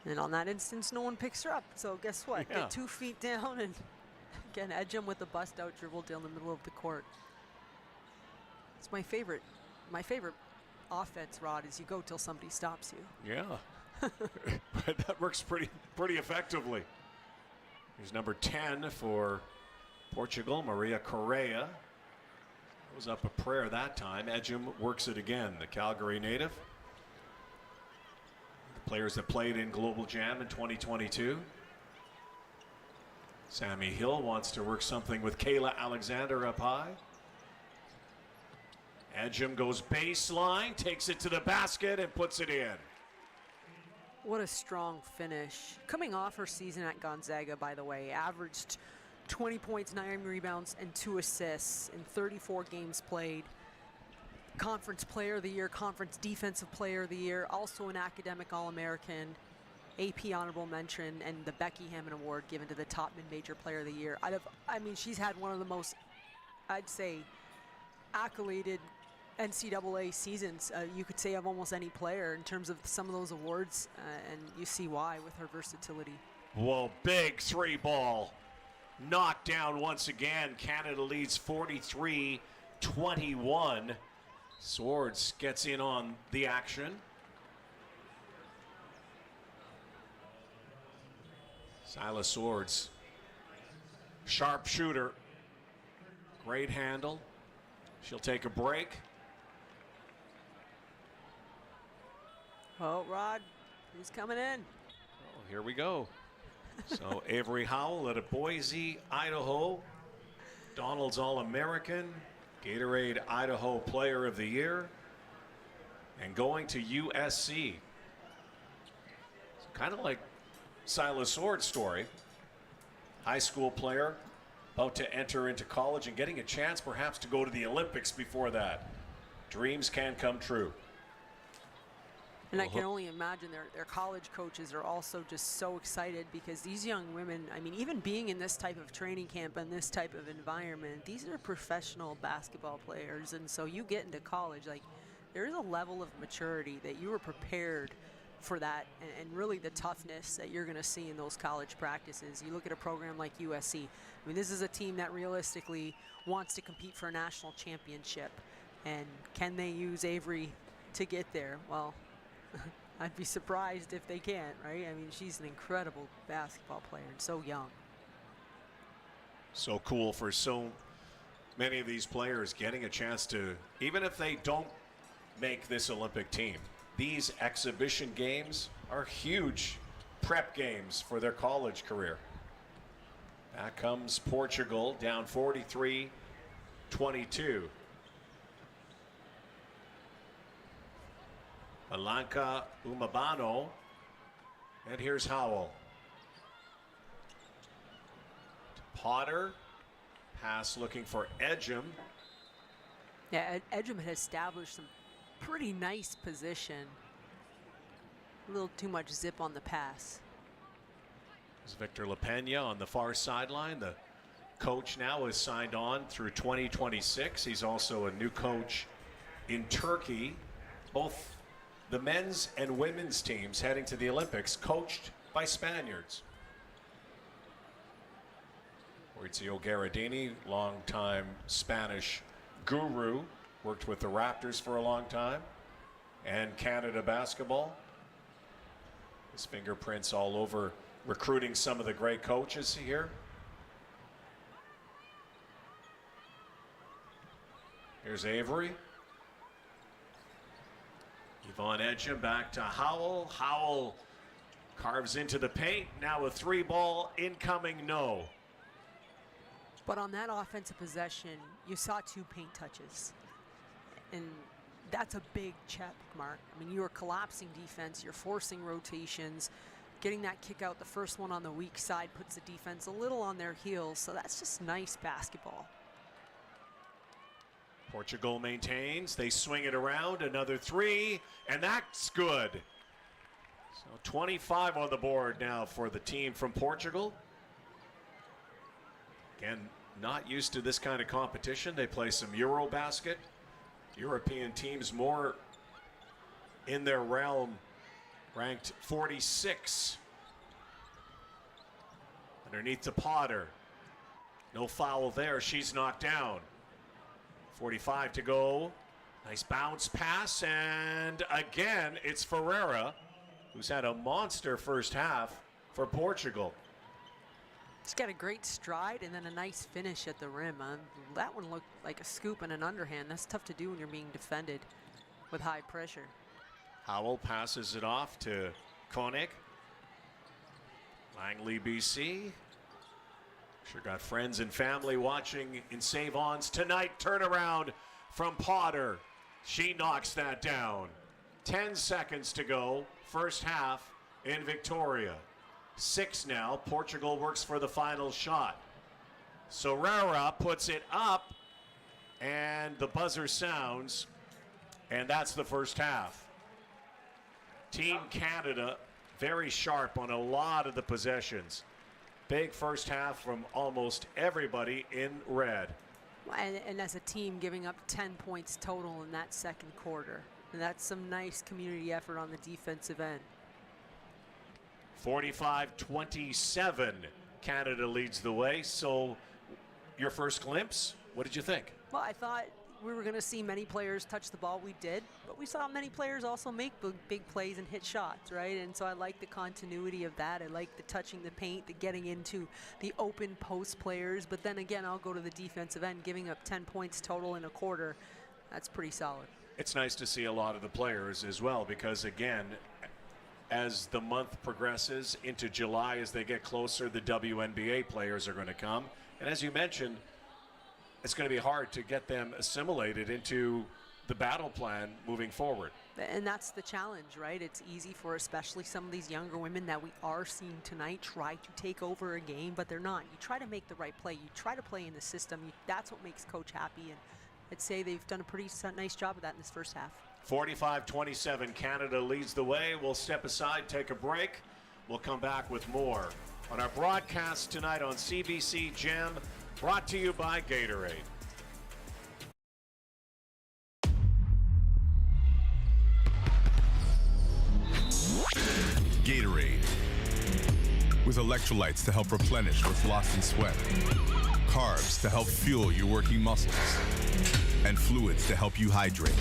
And on that instance, no one picks her up. So guess what? Yeah. Get 2 feet down, and again, Ejim with the bust out dribble down the middle of the court. It's my favorite offense, Rod, is you go till somebody stops you. Yeah. That works pretty effectively. Here's number 10 for Portugal, Maria Correa. Was up a prayer that time. Ejim works it again, the Calgary native. The players that played in Global Jam in 2022. Sammy Hill wants to work something with Kayla Alexander up high. Ejim goes baseline, takes it to the basket and puts it in. What a strong finish. Coming off her season at Gonzaga, by the way, averaged 20 points, 9 rebounds, and 2 assists in 34 games played. Conference Player of the Year, Conference Defensive Player of the Year, also an academic All-American, AP Honorable Mention, and the Becky Hammond Award given to the top mid-major Player of the Year. I mean, she's had one of the most, I'd say, accoladed NCAA seasons, you could say, of almost any player in terms of some of those awards, and you see why with her versatility. Whoa, big 3-ball. Knocked down once again. Canada leads 43-21. Swords gets in on the action. Silas Swords, sharp shooter, great handle. She'll take a break. Oh, Rod, who's coming in? Oh, here we go. So Avery Howell at a Boise, Idaho. Donald's All-American, Gatorade Idaho Player of the Year, and going to USC. Kind of like Silas Sword's story. High school player, about to enter into college and getting a chance perhaps to go to the Olympics before that. Dreams can come true. And I can only imagine their college coaches are also just so excited because these young women, I mean, even being in this type of training camp and this type of environment, these are professional basketball players. And so you get into college, like, there is a level of maturity that you are prepared for that, and really the toughness that you're going to see in those college practices. You look at a program like USC. I mean, this is a team that realistically wants to compete for a national championship. And can they use Avery to get there? Well, I'd be surprised if they can't, right? I mean, she's an incredible basketball player and so young. So cool for so many of these players getting a chance to, even if they don't make this Olympic team, these exhibition games are huge prep games for their college career. Back comes Portugal, down 43-22. Alanka Umabano, and here's Howell. Potter, pass looking for Edgem. Yeah, Edgem had established some pretty nice position. A little too much zip on the pass. There's Victor LaPena on the far sideline. The coach now is signed on through 2026. He's also a new coach in Turkey. Both the men's and women's teams heading to the Olympics, coached by Spaniards. Maurizio Gherardini, longtime Spanish guru, worked with the Raptors for a long time, and Canada basketball. His fingerprints all over recruiting some of the great coaches here. Here's Avery. Yvonne Edgem back to Howell. Howell carves into the paint. Now a 3-ball incoming, no. But on that offensive possession, you saw 2 paint touches. And that's a big check mark. I mean, you are collapsing defense. You're forcing rotations. Getting that kick out, the first one on the weak side, puts the defense a little on their heels. So that's just nice basketball. Portugal maintains. They swing it around. Another 3, and that's good. So 25 on the board now for the team from Portugal. Again, not used to this kind of competition. They play some Eurobasket. European teams more in their realm, ranked 46. Underneath to Potter. No foul there. She's knocked down. 45 to go. Nice bounce pass, and again it's Ferreira, who's had a monster first half for Portugal. He's got a great stride and then a nice finish at the rim. That one looked like a scoop and an underhand. That's tough to do when you're being defended with high pressure. Howell passes it off to Koenig. Langley, BC. Sure got friends and family watching in Save-Ons tonight. Turnaround from Potter. She knocks that down. 10 seconds to go. First half in Victoria. 6 now. Portugal works for the final shot. Sorara puts it up, and the buzzer sounds, and that's the first half. Team Canada very sharp on a lot of the possessions. Big first half from almost everybody in red. And as a team, giving up 10 points total in that second quarter. And that's some nice community effort on the defensive end. 45-27, Canada leads the way. So your first glimpse, what did you think? Well, I thought we were going to see many players touch the ball. We did, but we saw many players also make big plays and hit shots, right? And so I like the continuity of that. I like the touching the paint, the getting into the open post players. But then again, I'll go to the defensive end, giving up 10 points total in a quarter. That's pretty solid. It's nice to see a lot of the players as well, because again, as the month progresses into July, as they get closer, the WNBA players are going to come. And as you mentioned, it's going to be hard to get them assimilated into the battle plan moving forward. And that's the challenge, right? It's easy for especially some of these younger women that we are seeing tonight try to take over a game, but they're not. You try to make the right play. You try to play in the system. That's what makes Coach happy, and I'd say they've done a pretty nice job of that in this first half. 45-27, Canada leads the way. We'll step aside, take a break. We'll come back with more on our broadcast tonight on CBC Gem, brought to you by Gatorade. Gatorade, with electrolytes to help replenish what's lost in sweat, carbs to help fuel your working muscles, and fluids to help you hydrate.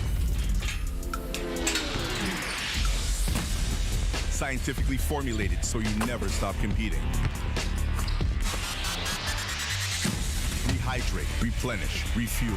Scientifically formulated so you never stop competing. Rehydrate, replenish, refuel.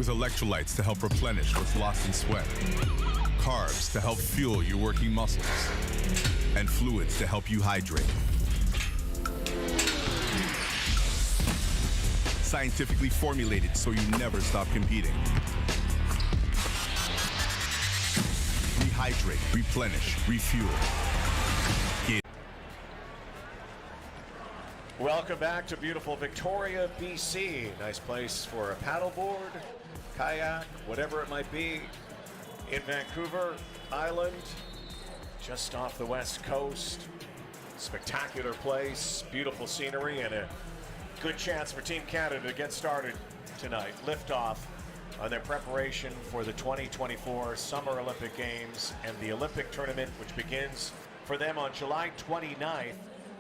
With electrolytes to help replenish what's lost in sweat. Carbs to help fuel your working muscles. And fluids to help you hydrate. Scientifically formulated so you never stop competing. Rehydrate, replenish, refuel. Welcome back to beautiful Victoria, BC. Nice place for a paddleboard, kayak, whatever it might be. In Vancouver Island, just off the west coast. Spectacular place, beautiful scenery, and a good chance for Team Canada to get started tonight. Liftoff on their preparation for the 2024 Summer Olympic Games and the Olympic tournament, which begins for them on July 29th.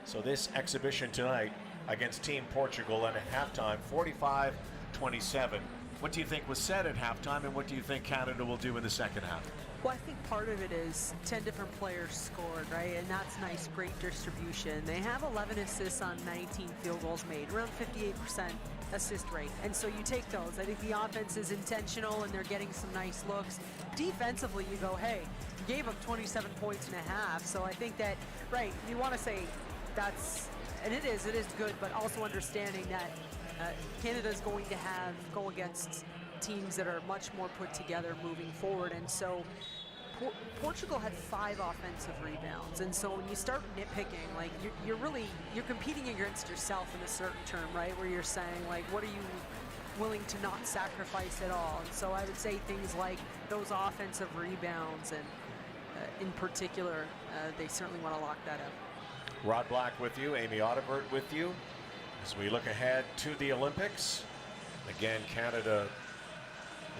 So this exhibition tonight against Team Portugal, and at halftime, 45-27. What do you think was said at halftime, and what do you think Canada will do in the second half? Well, I think part of it is 10 different players scored, right? And that's nice, great distribution. They have 11 assists on 19 field goals made, around 58% assist rate. And so you take those. I think the offense is intentional and they're getting some nice looks. Defensively, you go, hey, you gave up 27 points and a half. So I think that, right, you want to say that's, and it is good, but also understanding that Canada's going to go against teams that are much more put together moving forward. And so Portugal had 5 offensive rebounds, and so when you start nitpicking, like you're competing against yourself in a certain term, right, where you're saying, like, what are you willing to not sacrifice at all? And so I would say things like those offensive rebounds, and in particular, they certainly want to lock that up. Rod Black with you, Amy Audibert with you, as we look ahead to the Olympics. Again, Canada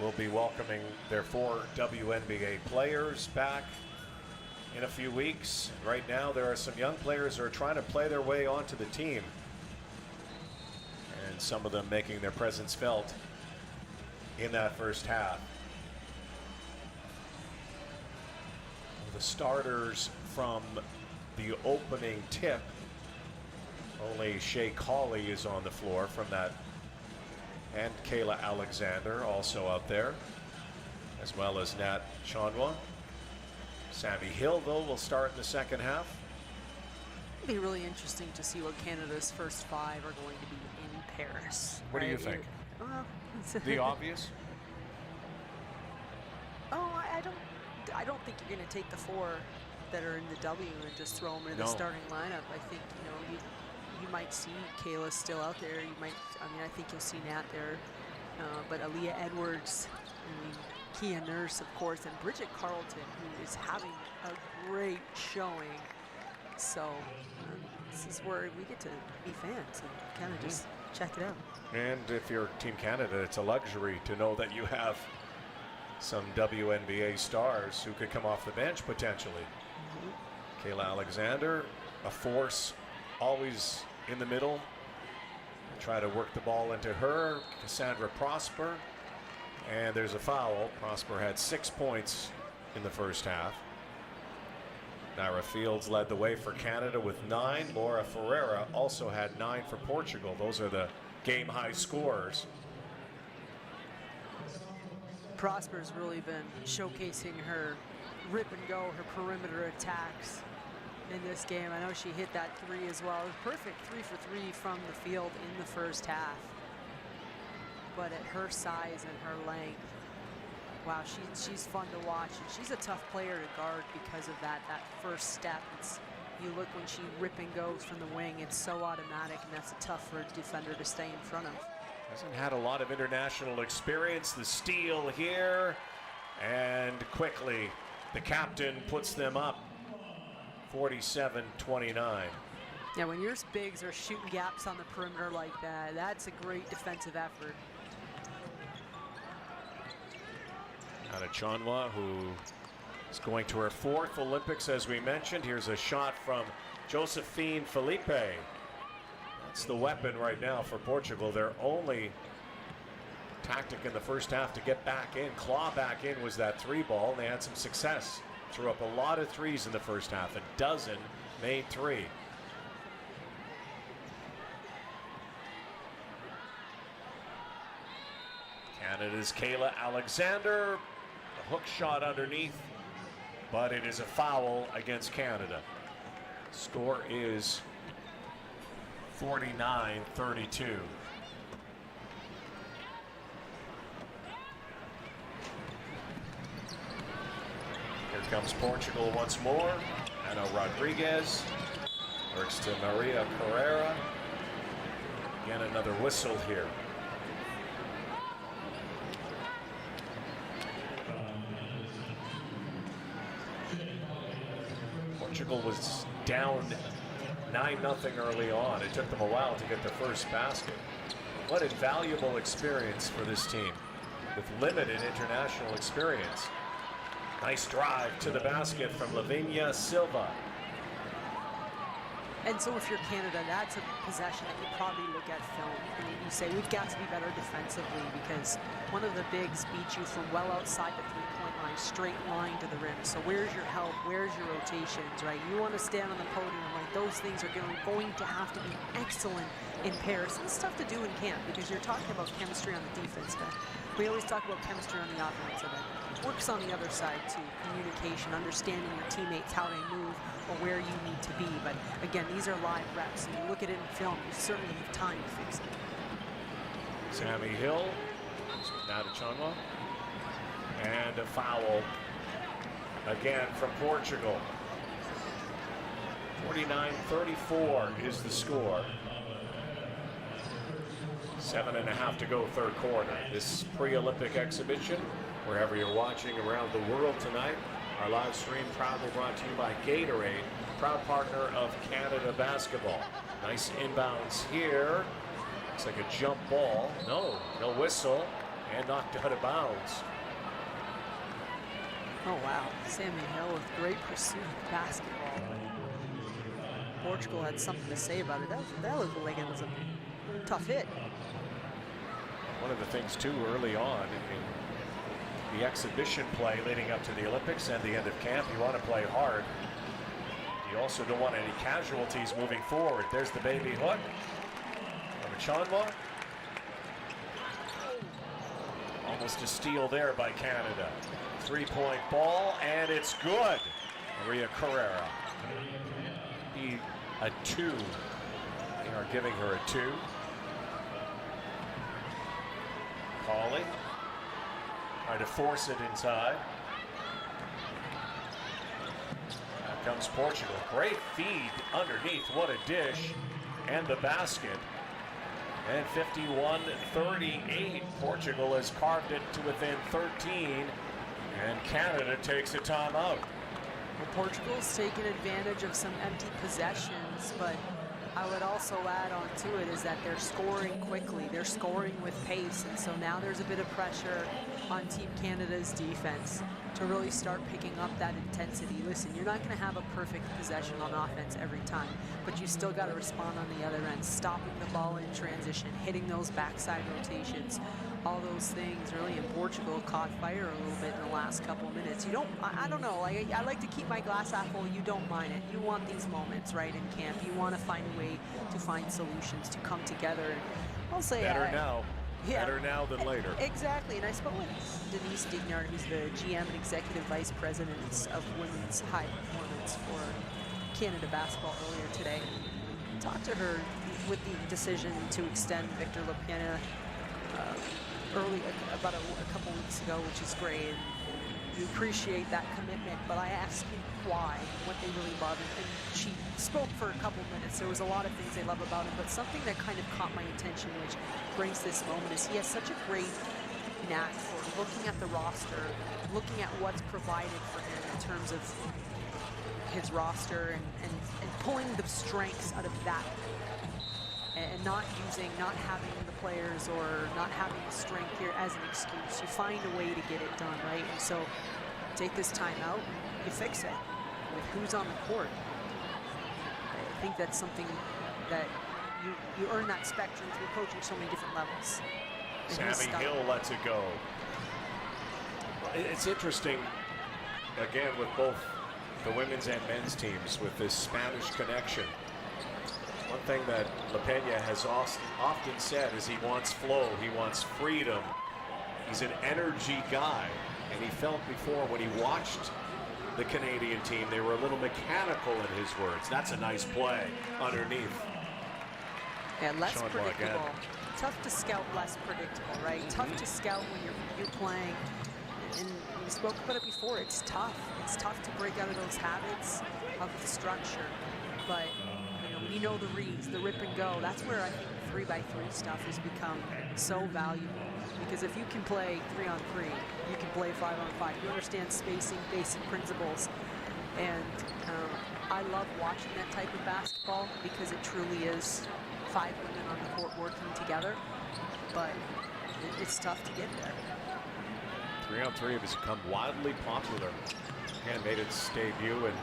will be welcoming their 4 WNBA players back in a few weeks. Right now, there are some young players who are trying to play their way onto the team, and some of them making their presence felt in that first half. The starters from the opening tip, only Shea Colley is on the floor from that, and Kayla Alexander also out there, as well as Nat Chanwa. Sammy Hill, though, will start in the second half. It'll be really interesting to see what Canada's first 5 are going to be in Paris. What right? do you think? Well, The obvious? Oh, I don't think you're going to take the 4 that are in the W and just throw them into the starting lineup. I think, you might see Kayla still out there. I think you'll see Nat there. But Aaliyah Edwards, Kia Nurse, of course, and Bridget Carleton, who is having a great showing. So this is where we get to be fans and kind of just check it out. And if you're Team Canada, it's a luxury to know that you have some WNBA stars who could come off the bench potentially. Kayla Alexander, a force always in the middle. Try to work the ball into her. Cassandra Prosper. And there's a foul. Prosper had 6 points in the first half. Naira Fields led the way for Canada with 9. Laura Ferreira also had 9 for Portugal. Those are the game-high scorers. Prosper's really been showcasing her rip and go, her perimeter attacks in this game. I know she hit that 3 as well. It was perfect 3 for 3 from the field in the first half. But at her size and her length, wow, she's fun to watch. And she's a tough player to guard because of that first step. You look when she rip and goes from the wing, it's so automatic, and that's tough for a defender to stay in front of. Hasn't had a lot of international experience. The steal here, and quickly the captain puts them up 47-29. Yeah, when your bigs are shooting gaps on the perimeter like that, that's a great defensive effort. Nana Chanwa, who is going to her 4th Olympics, as we mentioned. Here's a shot from Josephine Felipe. That's the weapon right now for Portugal. Their only tactic in the first half to get back in, claw back in, was that 3 ball. And they had some success. Threw up a lot of 3s in the first half. A dozen made 3. Canada's Kayla Alexander, a hook shot underneath, but it is a foul against Canada. Score is 49-32. Here comes Portugal once more. Ana Rodriguez works to Maria Carrera. Again, another whistle here. Portugal was down 9-0 early on. It took them a while to get their first basket. What invaluable experience for this team with limited international experience. Nice drive to the basket from Lavinia Silva. And so if you're Canada, that's a possession that you probably look at film and you say, we've got to be better defensively, because one of the bigs beat you from well outside the three-point line, straight line to the rim. So where's your help? Where's your rotations, right? You want to stand on the podium, like those things are going to have to be excellent in pairs. It's tough to do in camp because you're talking about chemistry on the defense end. We always talk about chemistry on the offensive end. It works on the other side too. Communication, understanding your teammates, how they move, or where you need to be. But again, these are live reps, and you look at it in film, you certainly have time to fix it. Sammy Hill, Natachonwa, and a foul again from Portugal. 49-34 is the score. 7.5 to go, third quarter. This pre-Olympic exhibition, wherever you're watching around the world tonight, our live stream proudly brought to you by Gatorade, proud partner of Canada basketball. Nice inbounds here. Looks like a jump ball. No whistle, and knocked out of bounds. Oh wow, Sammy Hill with great pursuit of the basketball. Portugal had something to say about it. That looked like it was a tough hit. One of the things too early on in the exhibition play leading up to the Olympics and the end of camp, you want to play hard. You also don't want any casualties moving forward. There's the baby hook from Chanwa. Almost a steal there by Canada. Three-point ball, and it's good. Maria Carrera. A 2. They are giving her a 2. Pauly trying to force it inside. Now comes Portugal. Great feed underneath. What a dish. And the basket. And 51-38. Portugal has carved it to within 13. And Canada takes a timeout. Well, Portugal's taken advantage of some empty possessions, but I would also add on to it is that they're scoring quickly. They're scoring with pace, and so now there's a bit of pressure on Team Canada's defense to really start picking up that intensity. Listen, you're not going to have a perfect possession on offense every time, but you still got to respond on the other end, stopping the ball in transition, hitting those backside rotations. All those things really in Portugal caught fire a little bit in the last couple of minutes. You don't, I don't know, I like to keep my glass half full. You don't mind it. You want these moments, right, in camp. You want to find a way to find solutions, to come together. And I'll say better now. Yeah, better now than later. Exactly, and I spoke with Denise Dignard, who's the GM and Executive Vice President of Women's High Performance for Canada Basketball earlier today. Talked to her with the decision to extend Victor Lepena about a couple weeks ago, which is great. You appreciate that commitment, but I asked him why, what they really love, and she spoke for a couple minutes. There was a lot of things they love about him, but something that kind of caught my attention, which brings this moment, is he has such a great knack for looking at the roster, looking at what's provided for him in terms of his roster, and pulling the strengths out of that, and not having the players or not having the strength here as an excuse. You find a way to get it done, right? And so take this time out, you fix it with who's on the court. I think that's something that you earn that spectrum through coaching so many different levels. Sammy Hill lets it go. It's interesting, again, with both the women's and men's teams with this Spanish connection. One thing that Lepena has often said is he wants flow, he wants freedom. He's an energy guy, and he felt before when he watched the Canadian team, they were a little mechanical in his words. That's a nice play underneath. Yeah, less Sean predictable. Morgan. Tough to scout, less predictable, right? Tough to scout when you're playing. And we spoke about it before. It's tough. It's tough to break out of those habits of the structure. But you know the reads, the rip and go. That's where I think 3x3 stuff has become so valuable. Because if you can play 3-on-3, you can play 5-on-5. You understand spacing, basic principles. And I love watching that type of basketball because it truly is 5 women on the court working together, but it's tough to get there. 3-on-3 has become wildly popular. Again, made its debut in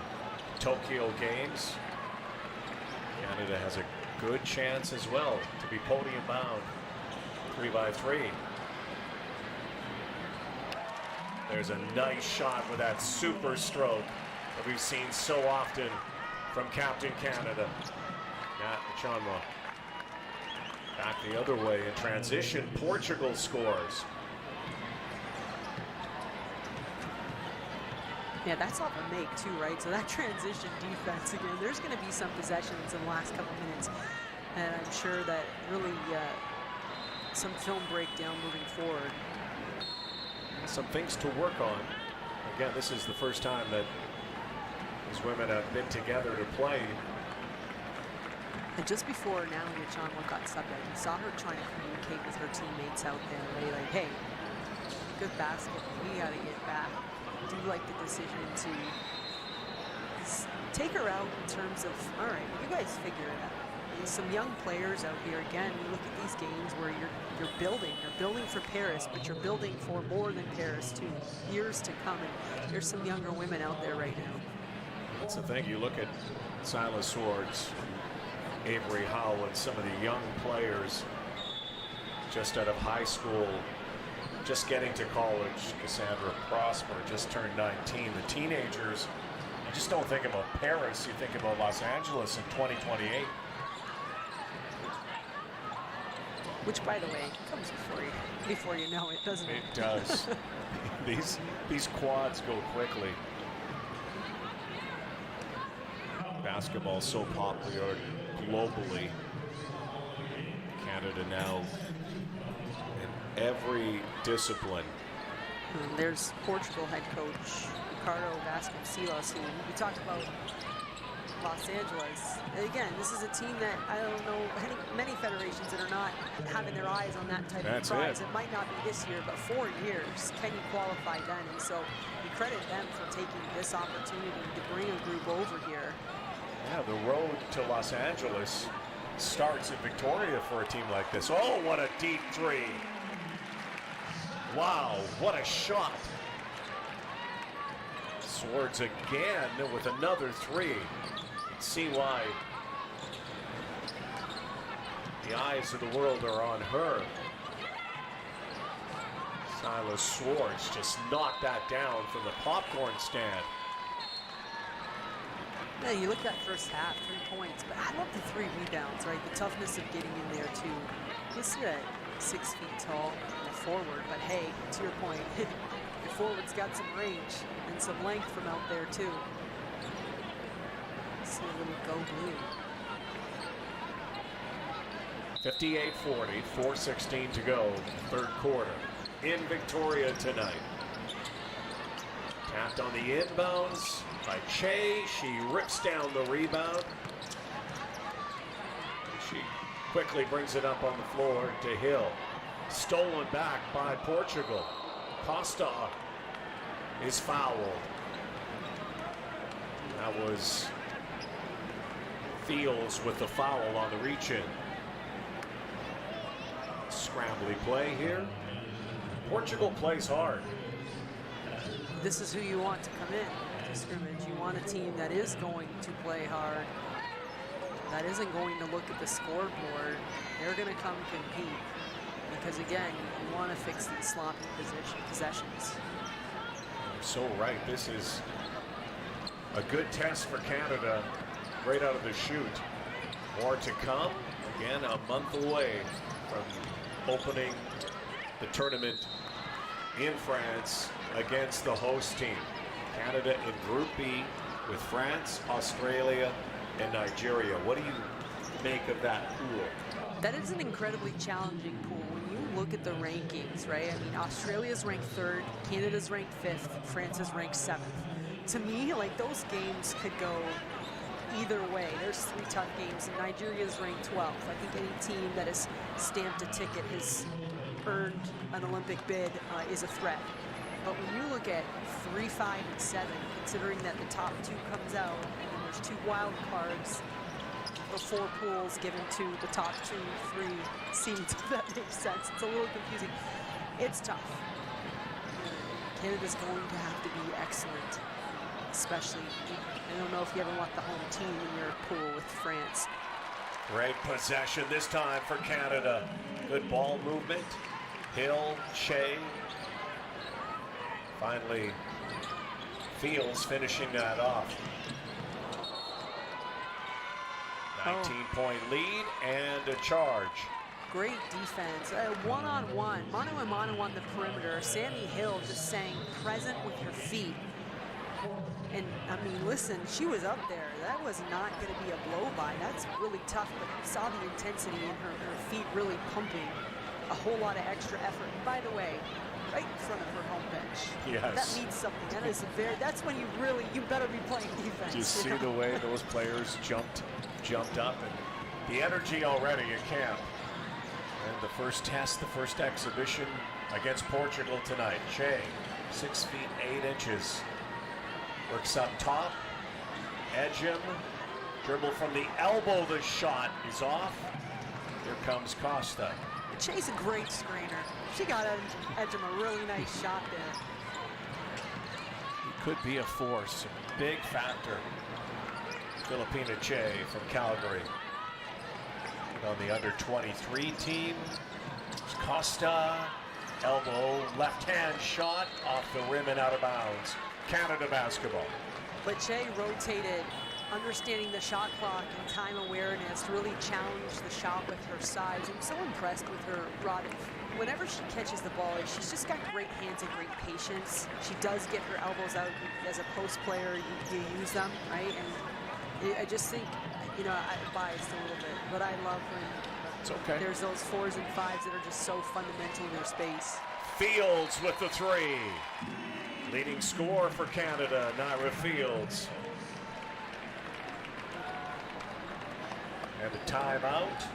Tokyo Games. Canada has a good chance as well to be podium bound. 3x3. There's a nice shot with that super stroke that we've seen so often from Captain Canada, Nat Machanwa. Back the other way in transition. Portugal scores. Yeah, that's off a make too, right? So that transition defense again, there's going to be some possessions in the last couple minutes, and I'm sure that really some film breakdown moving forward. Some things to work on. Again, this is the first time that these women have been together to play. And just before Natalie Machanwa got subbed out, you saw her trying to communicate with her teammates out there, right? Like, hey, good basketball, we got to get back. I do like the decision to take her out in terms of, all right, you guys figure it out. There's some young players out here. Again, you look at these games where you're building for Paris, but you're building for more than Paris too, years to come. And there's some younger women out there right now. That's the thing. You look at Silas Swords, Avery Howe, and some of the young players just out of high school, just getting to college. Cassandra Prosper just turned 19. The teenagers, you just don't think about Paris, you think about Los Angeles in 2028. Which, by the way, comes before you know it, doesn't it? It does. These quads go quickly. Basketball so popular globally. Canada now in every discipline. And there's Portugal head coach Ricardo Vasconcelos, who we talked about Los Angeles. And again, this is a team that I don't know many federations that are not having their eyes on that type of prize. It might not be this year, but 4 years. Can you qualify then? And so we credit them for taking this opportunity to bring a group over here. Yeah, the road to Los Angeles starts in Victoria for a team like this. Oh, what a deep three. Wow, what a shot. Swords again with another three. See why the eyes of the world are on her. Silas Swords just knocked that down from the popcorn stand. Yeah, you look at that first half, 3 points, but I love the 3 rebounds, right? The toughness of getting in there too. You see that 6 feet tall and a forward, but hey, to your point, the forward's got some range and some length from out there too. See a little go blue. 58-40, 4:16 to go, third quarter. In Victoria tonight. Tapped on the inbounds by Che. She rips down the rebound. She quickly brings it up on the floor to Hill. Stolen back by Portugal. Costa is fouled. That was Fields with the foul on the reach-in. Scrambly play here. Portugal plays hard. This is who you want to come in to scrimmage. You want a team that is going to play hard, that isn't going to look at the scoreboard. They're going to come compete because, again, you want to fix these sloppy possessions. You're so right. This is a good test for Canada right out of the chute. More to come. Again, a month away from opening the tournament in France against the host team. Canada in Group B with France, Australia, and Nigeria. What do you make of that pool? That is an incredibly challenging pool. When you look at the rankings, right? I mean, Australia's ranked 3rd, Canada's ranked 5th, France is ranked 7th. To me, like, those games could go either way. There's 3 tough games, and Nigeria's ranked 12th. I think any team that has stamped a ticket has earned an Olympic bid is a threat. But when you look at 3, 5, and 7, considering that the top 2 comes out, and then there's 2 wild cards, or 4 pools given to the top 2, 3 seeds, if that makes sense. It's a little confusing. It's tough. Canada's going to have to be excellent, especially, I don't know if you ever want the home team in your pool with France. Great possession this time for Canada. Good ball movement. Hill, Shea. Finally, Fields finishing that off. 19-point lead and a charge. Great defense. One-on-one, mano-a-mano on the perimeter. Sammy Hill just saying present with her feet. And, I mean, listen, she was up there. That was not going to be a blow-by. That's really tough, but you saw the intensity in her feet really pumping. A whole lot of extra effort. And by the way, right in front of her home bench. Yes. That means something. That is that's when you better be playing defense. Do you see the way those players jumped up, and the energy already at camp. And the first test, the first exhibition against Portugal tonight. Shea, 6 feet 8 inches. Works up top, edge him, dribble from the elbow, the shot is off. Here comes Costa. Shea's a great screener. She got edge him a really nice shot there. He could be a force, a big factor. Filipina Che from Calgary. And on the under-23 team, Costa, elbow, left-hand shot off the rim and out of bounds. Canada basketball. But Che rotated, understanding the shot clock and time awareness, to really challenge the shot with her size. I'm so impressed with her rod. Whenever she catches the ball, she's just got great hands and great patience. She does get her elbows out. As a post player, you use them, right? And I just think, I biased a little bit, but I love when it's okay. There's those 4s and 5s that are just so fundamental in their space. Fields with the 3. Leading scorer for Canada, Naira Fields. And a timeout.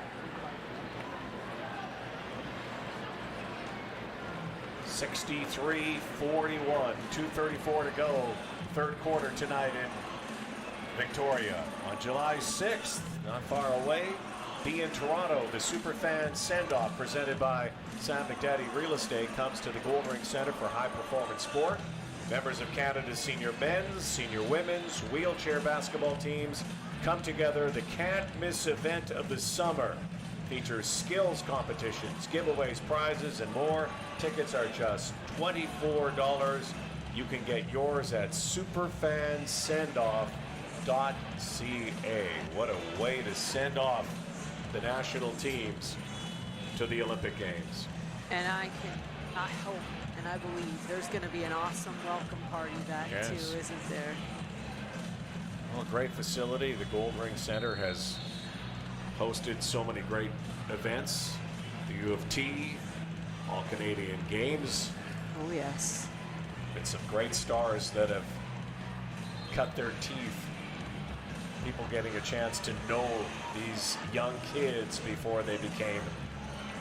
63-41, 2:34 to go. 3rd quarter tonight in Victoria. On July 6th, not far away, be in Toronto. The Superfan send-off presented by Sam McDaddy Real Estate comes to the Goldring Center for High Performance Sport. Members of Canada's senior men's, senior women's, wheelchair basketball teams come together. The can't-miss event of the summer features skills competitions, giveaways, prizes, and more. Tickets are just $24. You can get yours at superfansendoff.ca. What a way to send off the national teams to the Olympic Games. And I hope and I believe there's going to be an awesome welcome party back too, isn't there? Well, great facility. The Goldring Center has hosted so many great events. The U of T, All Canadian Games. Oh yes. Been some great stars that have cut their teeth. People getting a chance to know these young kids before they became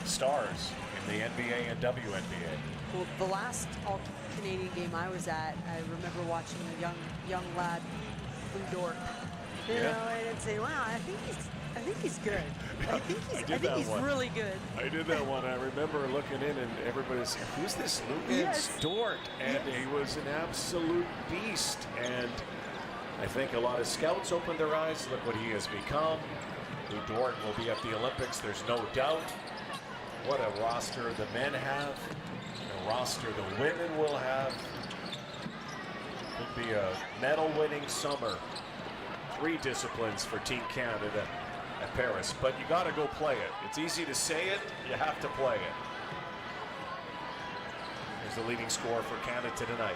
stars in the NBA and WNBA. Well, the last All-Canadian game I was at, I remember watching a young lad, Blue Dork. You know, and say, "Wow, I think he's good. I think he's really good." I did that one. I remember looking in, and everybody said, "Who's this Lucas Dort?" And he was an absolute beast. And I think a lot of scouts opened their eyes. Look what he has become. Blue Dort will be at the Olympics. There's no doubt. What a roster the men have. The roster the women will have. Could be a medal-winning summer. 3 disciplines for Team Canada at Paris, but you got to go play it. It's easy to say it, you have to play it. He's the leading scorer for Canada tonight.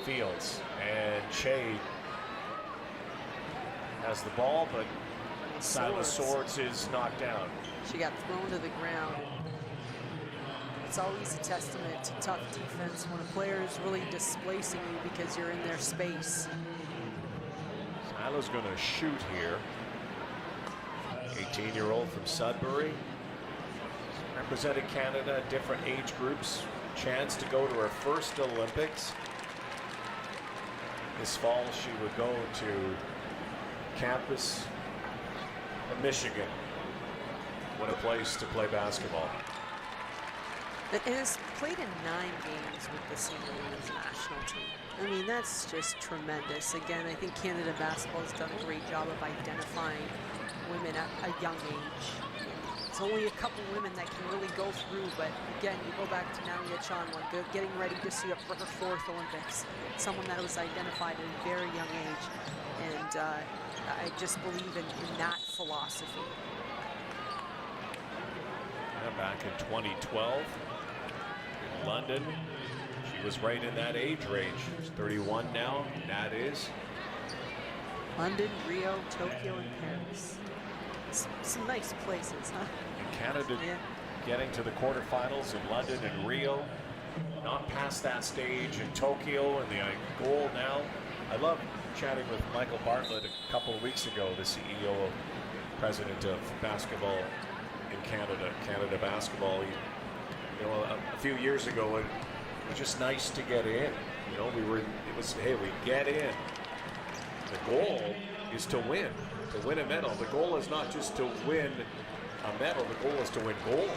Fields and Che has the ball, but Silas Swords is knocked down. She got thrown to the ground. It's always a testament to tough defense when a player is really displacing you because you're in their space. Sila's going to shoot here. 18-year-old from Sudbury. Represented Canada at different age groups. Chance to go to her first Olympics. This fall she would go to campus in Michigan. What a place to play basketball. It has played in 9 games with the senior women's national team. I mean, that's just tremendous. Again, I think Canada basketball has done a great job of identifying women at a young age. It's only a couple women that can really go through, but again, you go back to Nadia Chanwa, getting ready to suit up for her 4th Olympics. Someone that was identified at a very young age, and I just believe in that philosophy. Back in 2012 in London, she was right in that age range. She's 31 now, and that is London, Rio, Tokyo, and Paris. Some nice places, huh? And Canada getting to the quarterfinals in London and Rio, not past that stage in Tokyo, and the goal now. I love chatting with Michael Bartlett a couple of weeks ago, the CEO, president of basketball in Canada basketball. You know, a few years ago, it was just nice to get in. You know, hey, we get in. The goal is to win a medal. The goal is not just to win a medal. The goal is to win gold.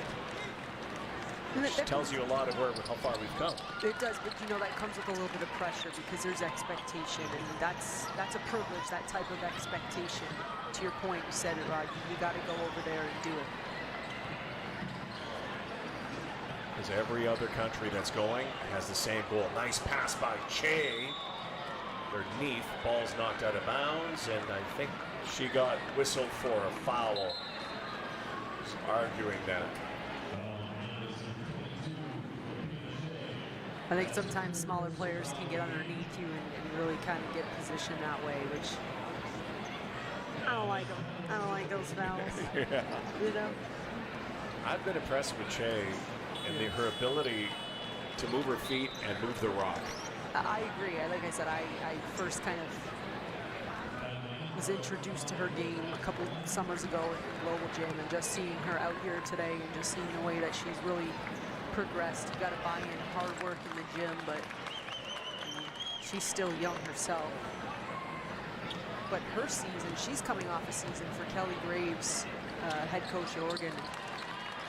Which tells you a lot of how far we've come. It does, but you know that comes with a little bit of pressure because there's expectation, and that's a privilege. That type of expectation. To your point, you said it, Rod. You got to go over there and do it. Because every other country that's going has the same goal. Nice pass by Che. Underneath, ball's knocked out of bounds, and I think she got whistled for a foul. Just arguing that. I think sometimes smaller players can get underneath you and really kind of get positioned that way, which I don't like them. I don't like those fouls. Yeah. You know? I've been impressed with Che and her ability to move her feet and move the rock. I agree. Like I said, I first kind of was introduced to her game a couple summers ago at Global Gym, and just seeing her out here today and just seeing the way that she's really progressed. You got to buy in hard work in the gym, but I mean, she's still young herself. But her season, she's coming off a season for Kelly Graves, head coach at Oregon.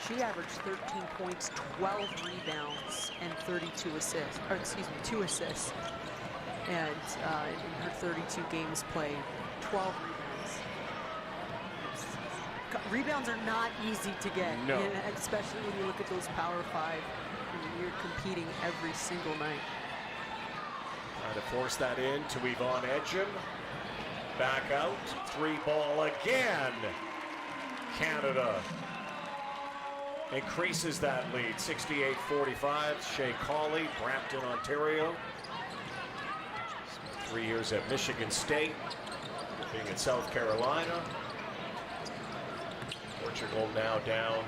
She averaged 13 points, 12 rebounds, and 32 assists, or excuse me, 2 assists. And in her 32 games played, 12 rebounds. Rebounds are not easy to get, no. Especially when you look at those Power 5. And you're competing every single night. Trying to force that in to Yvonne Edgem. Back out, 3-ball again. Canada increases that lead, 68-45. Shea Cawley, Brampton, Ontario. 3 years at Michigan State, being at South Carolina. Portugal now down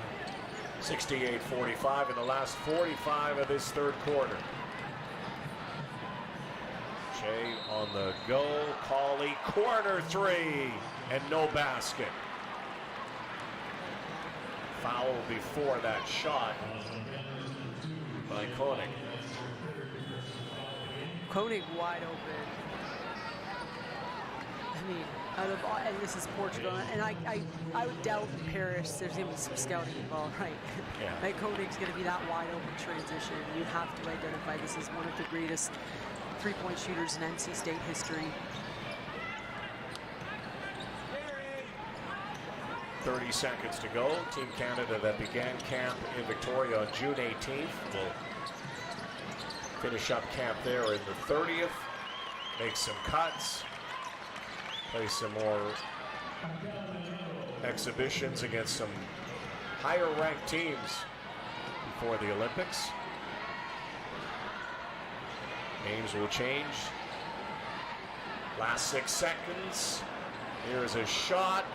68-45 in the last 45 of this third quarter. Shea on the go, Cawley, corner 3, and no basket. Foul before that shot by Koenig. Koenig wide open. I mean, out of all, and this is Portugal, and I would doubt in Paris there's even some scouting involved, right? Yeah. That Koenig's going to be that wide open transition. You have to identify this as one of the greatest three-point shooters in NC State history. 30 seconds to go. Team Canada that began camp in Victoria on June 18th will finish up camp there in the 30th, make some cuts, play some more exhibitions against some higher ranked teams before the Olympics. Games will change. Last 6 seconds. Here's a shot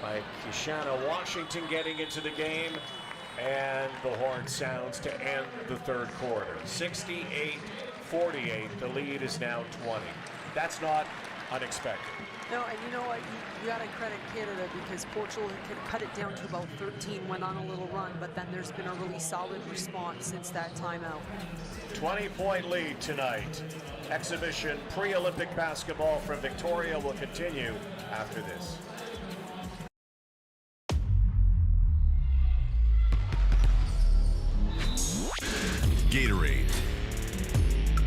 by Kishana Washington getting into the game. And the horn sounds to end the third quarter. 68-48. The lead is now 20. That's not unexpected. No, and you know what? You got to credit Canada because Portugal could cut it down to about 13, went on a little run, but then there's been a really solid response since that timeout. 20-point lead tonight. Exhibition pre-Olympic basketball from Victoria will continue after this. Gatorade,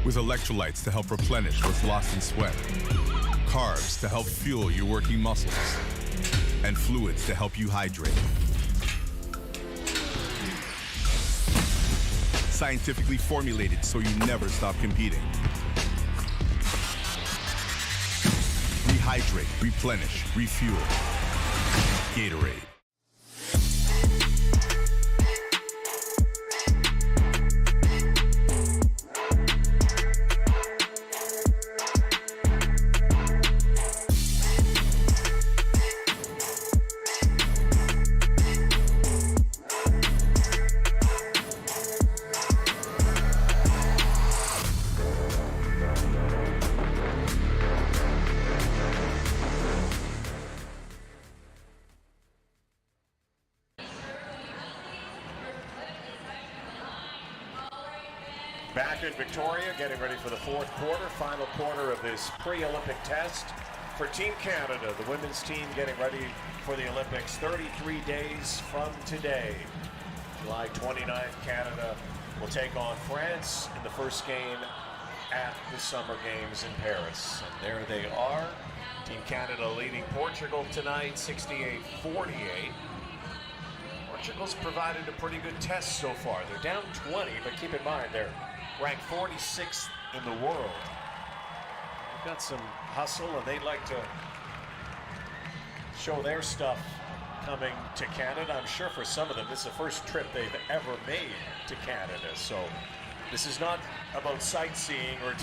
with electrolytes to help replenish what's lost in sweat, carbs to help fuel your working muscles, and fluids to help you hydrate. Scientifically formulated so you never stop competing. Rehydrate, replenish, refuel. Gatorade. Back in Victoria, getting ready for the fourth quarter, final quarter of this pre-Olympic test for Team Canada. The women's team getting ready for the Olympics 33 days from today. July 29th, Canada will take on France in the first game at the Summer Games in Paris. And there they are. Team Canada leading Portugal tonight, 68-48. Portugal's provided a pretty good test so far. They're down 20, but keep in mind they're ranked 46th in the world. They've got some hustle, and they'd like to show their stuff coming to Canada. I'm sure for some of them, this is the first trip they've ever made to Canada. So this is not about sightseeing or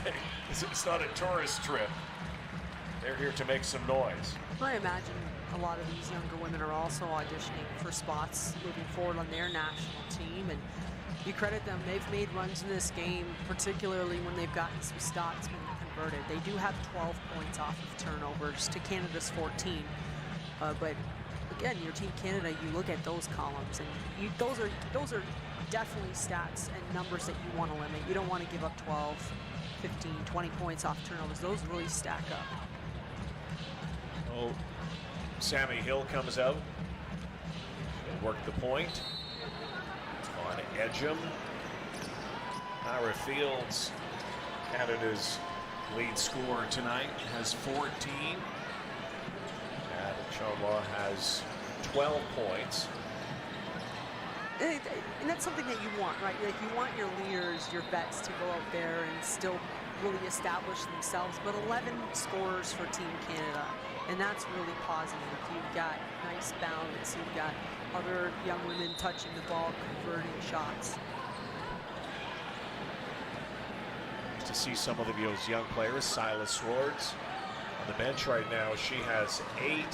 it's not a tourist trip. They're here to make some noise. I imagine a lot of these younger women are also auditioning for spots moving forward on their national team, and you credit them. They've made runs in this game, particularly when they've gotten some stops when converted. They do have 12 points off of turnovers to Canada's 14. But again, your Team Canada, you look at those columns, and those are definitely stats and numbers that you want to limit. You don't want to give up 12, 15, 20 points off turnovers. Those really stack up. Oh, Sammy Hill comes out. She'll work the point on Edgem. Ira Fields, Canada's lead scorer tonight, has 14. And Chonla has 12 points. And that's something that you want, right? Like, you want your leaders, your vets, to go out there and still really establish themselves. But 11 scorers for Team Canada, and that's really positive. You've got nice balance. You've got other young women touching the ball, converting shots. To see some of those young players. Silas Swords on the bench right now. She has 8.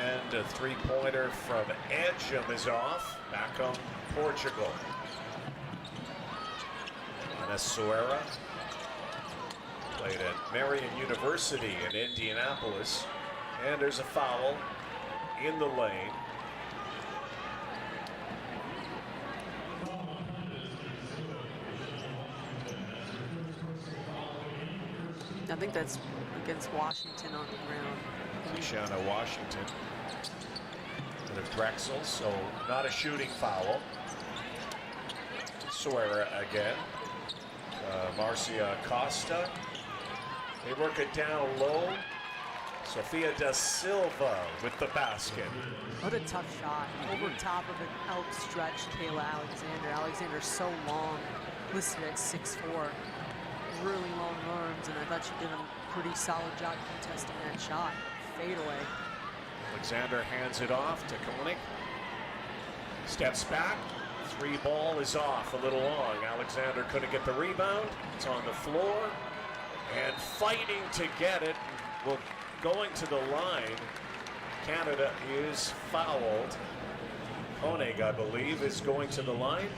And a three-pointer from Edgem is off. Back on Portugal. Ana Suera played at Marion University in Indianapolis. And there's a foul in the lane. I think that's against Washington on the ground. Kishana Washington and a Drexel, so not a shooting foul. Suera again. Marcia Costa. They work it down low. Sofia da Silva with the basket. What a tough shot. Over top of an outstretched Kayla Alexander. Alexander's so long, listed at 6'4". Really long arms, and I thought she did a pretty solid job contesting that shot. Fade away. Alexander hands it off to Koenig. Steps back, Three ball is off a little long. Alexander couldn't get the rebound. It's on the floor and fighting to get it. Well, going to the line. Canada is fouled. Koenig, I believe, is going to the line,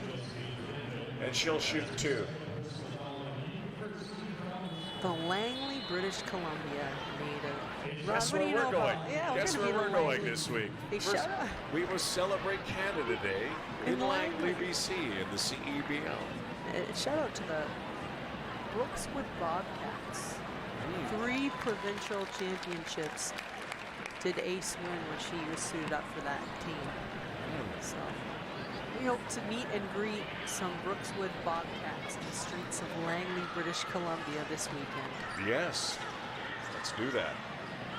and she'll shoot two. The Langley, British Columbia native. Guess What do where you know we're going. about- Yeah, Guess gonna where be we're in going Langley. this week. Hey, First, shut up. we will celebrate Canada Day in In Langley, Langley. BC, in the CEBL. Shout out to the Brookswood Bobcats. 3 provincial championships did Ace win when she was suited up for that team. So we hope to meet and greet some Brookswood Bobcats in the streets of Langley, British Columbia this weekend. Yes, let's do that.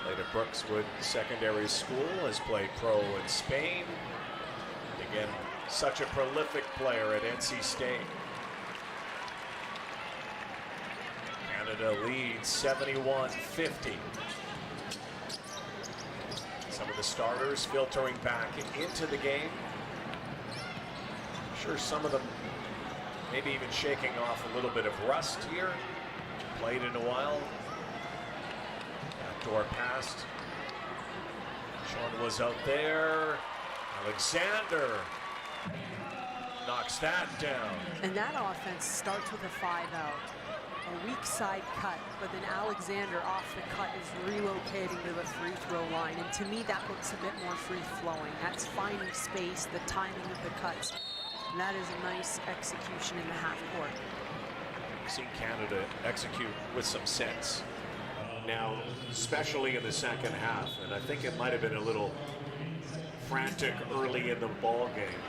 Played at Brookswood Secondary School, has played pro in Spain. Again, such a prolific player at NC State. Canada leads 71-50. Some of the starters filtering back into the game. I'm sure some of them maybe even shaking off a little bit of rust here. Played in a while. Backdoor pass. Sean was out there. Alexander knocks that down. And that offense starts with a 5-out. A weak side cut, but then Alexander off the cut is relocating to the free throw line. And to me, that looks a bit more free-flowing. That's finding space, the timing of the cuts. And that is a nice execution in the half court. Seen Canada execute with some sense. Now, especially in the second half, and I think it might have been a little frantic early in the ball game.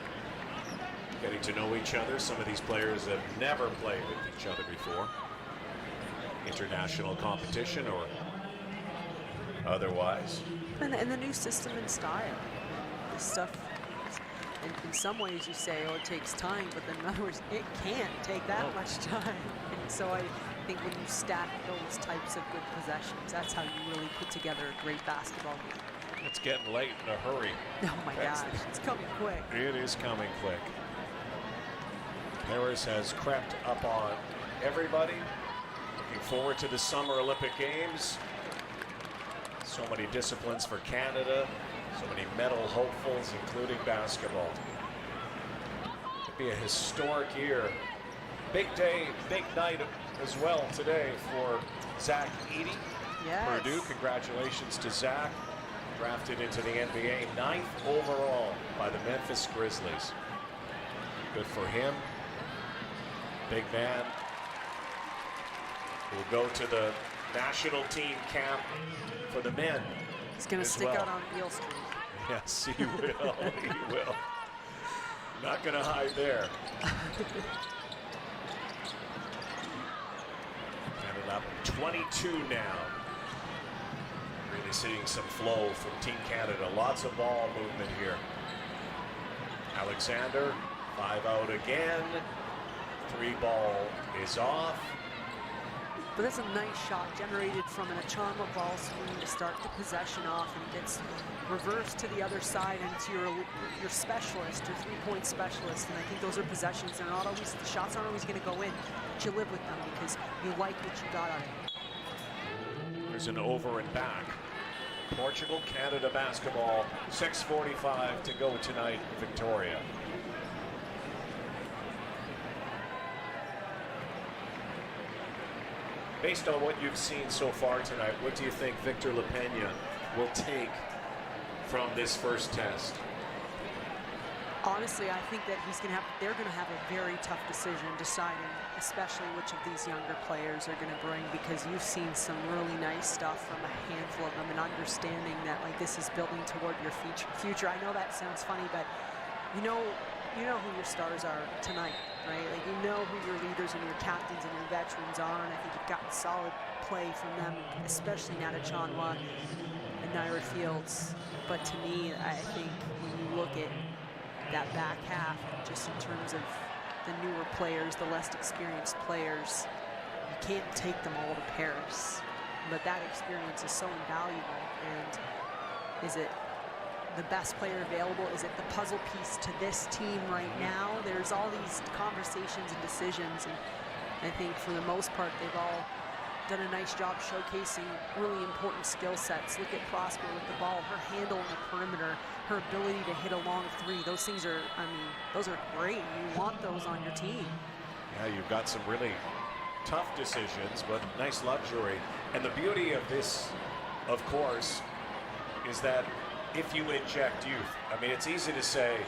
Getting to know each other. Some of these players have never played with each other before. International competition or otherwise. And the new system and style. This stuff, in some ways you say, oh, it takes time, but then in other words, it can't take that much time. And so I think when you stack those types of good possessions, that's how you really put together a great basketball game. It's getting late in a hurry. Oh my gosh, it's coming quick. It is coming quick. Paris has crept up on everybody. Looking forward to the Summer Olympic Games. So many disciplines for Canada. So many medal hopefuls, including basketball. Could be a historic year. Big day, big night as well today for Zach Edey. Yes. Purdue, congratulations to Zach. Drafted into the NBA, 9th overall by the Memphis Grizzlies. Good for him. Big man will go to the national team camp for the men. He's going to stick out on Beale Street. Yes, he will. He will. Not going to hide there. Canada up 22 now. Really seeing some flow from Team Canada. Lots of ball movement here. Alexander, 5 out again. 3 ball is off. But that's a nice shot generated from an Achanwa ball screen to start the possession off, and it gets reversed to the other side, and it's your specialist, your three-point specialist. And I think those are possessions. They're not always, the shots aren't always going to go in, but you live with them because you like what you got out of it. There's an over and back. Portugal, Canada basketball, 6:45 to go tonight in Victoria. Based on what you've seen so far tonight, what do you think Victor Lepena will take from this first test? Honestly, I think that they're going to have a very tough decision deciding, especially which of these younger players are going to bring, because you've seen some really nice stuff from a handful of them, and understanding that like this is building toward your future. I know that sounds funny, but you know who your stars are tonight, right? Like you know who your leaders and your captains and your veterans are, and I think you've gotten solid play from them, especially Nata Chanwa and Naira Fields. But to me, I think when you look at that back half, just in terms of the newer players, the less experienced players, you can't take them all to Paris. But that experience is so invaluable. And is it the best player available? Is it the puzzle piece to this team right now? There's all these conversations and decisions, and I think for the most part they've all done a nice job showcasing really important skill sets. Look at Prosper with the ball, her handle in the perimeter, her ability to hit a long three. Those things are, I mean, those are great. You want those on your team. Yeah, you've got some really tough decisions, but nice luxury. And the beauty of this, of course, is that if you inject youth, I mean, it's easy to say,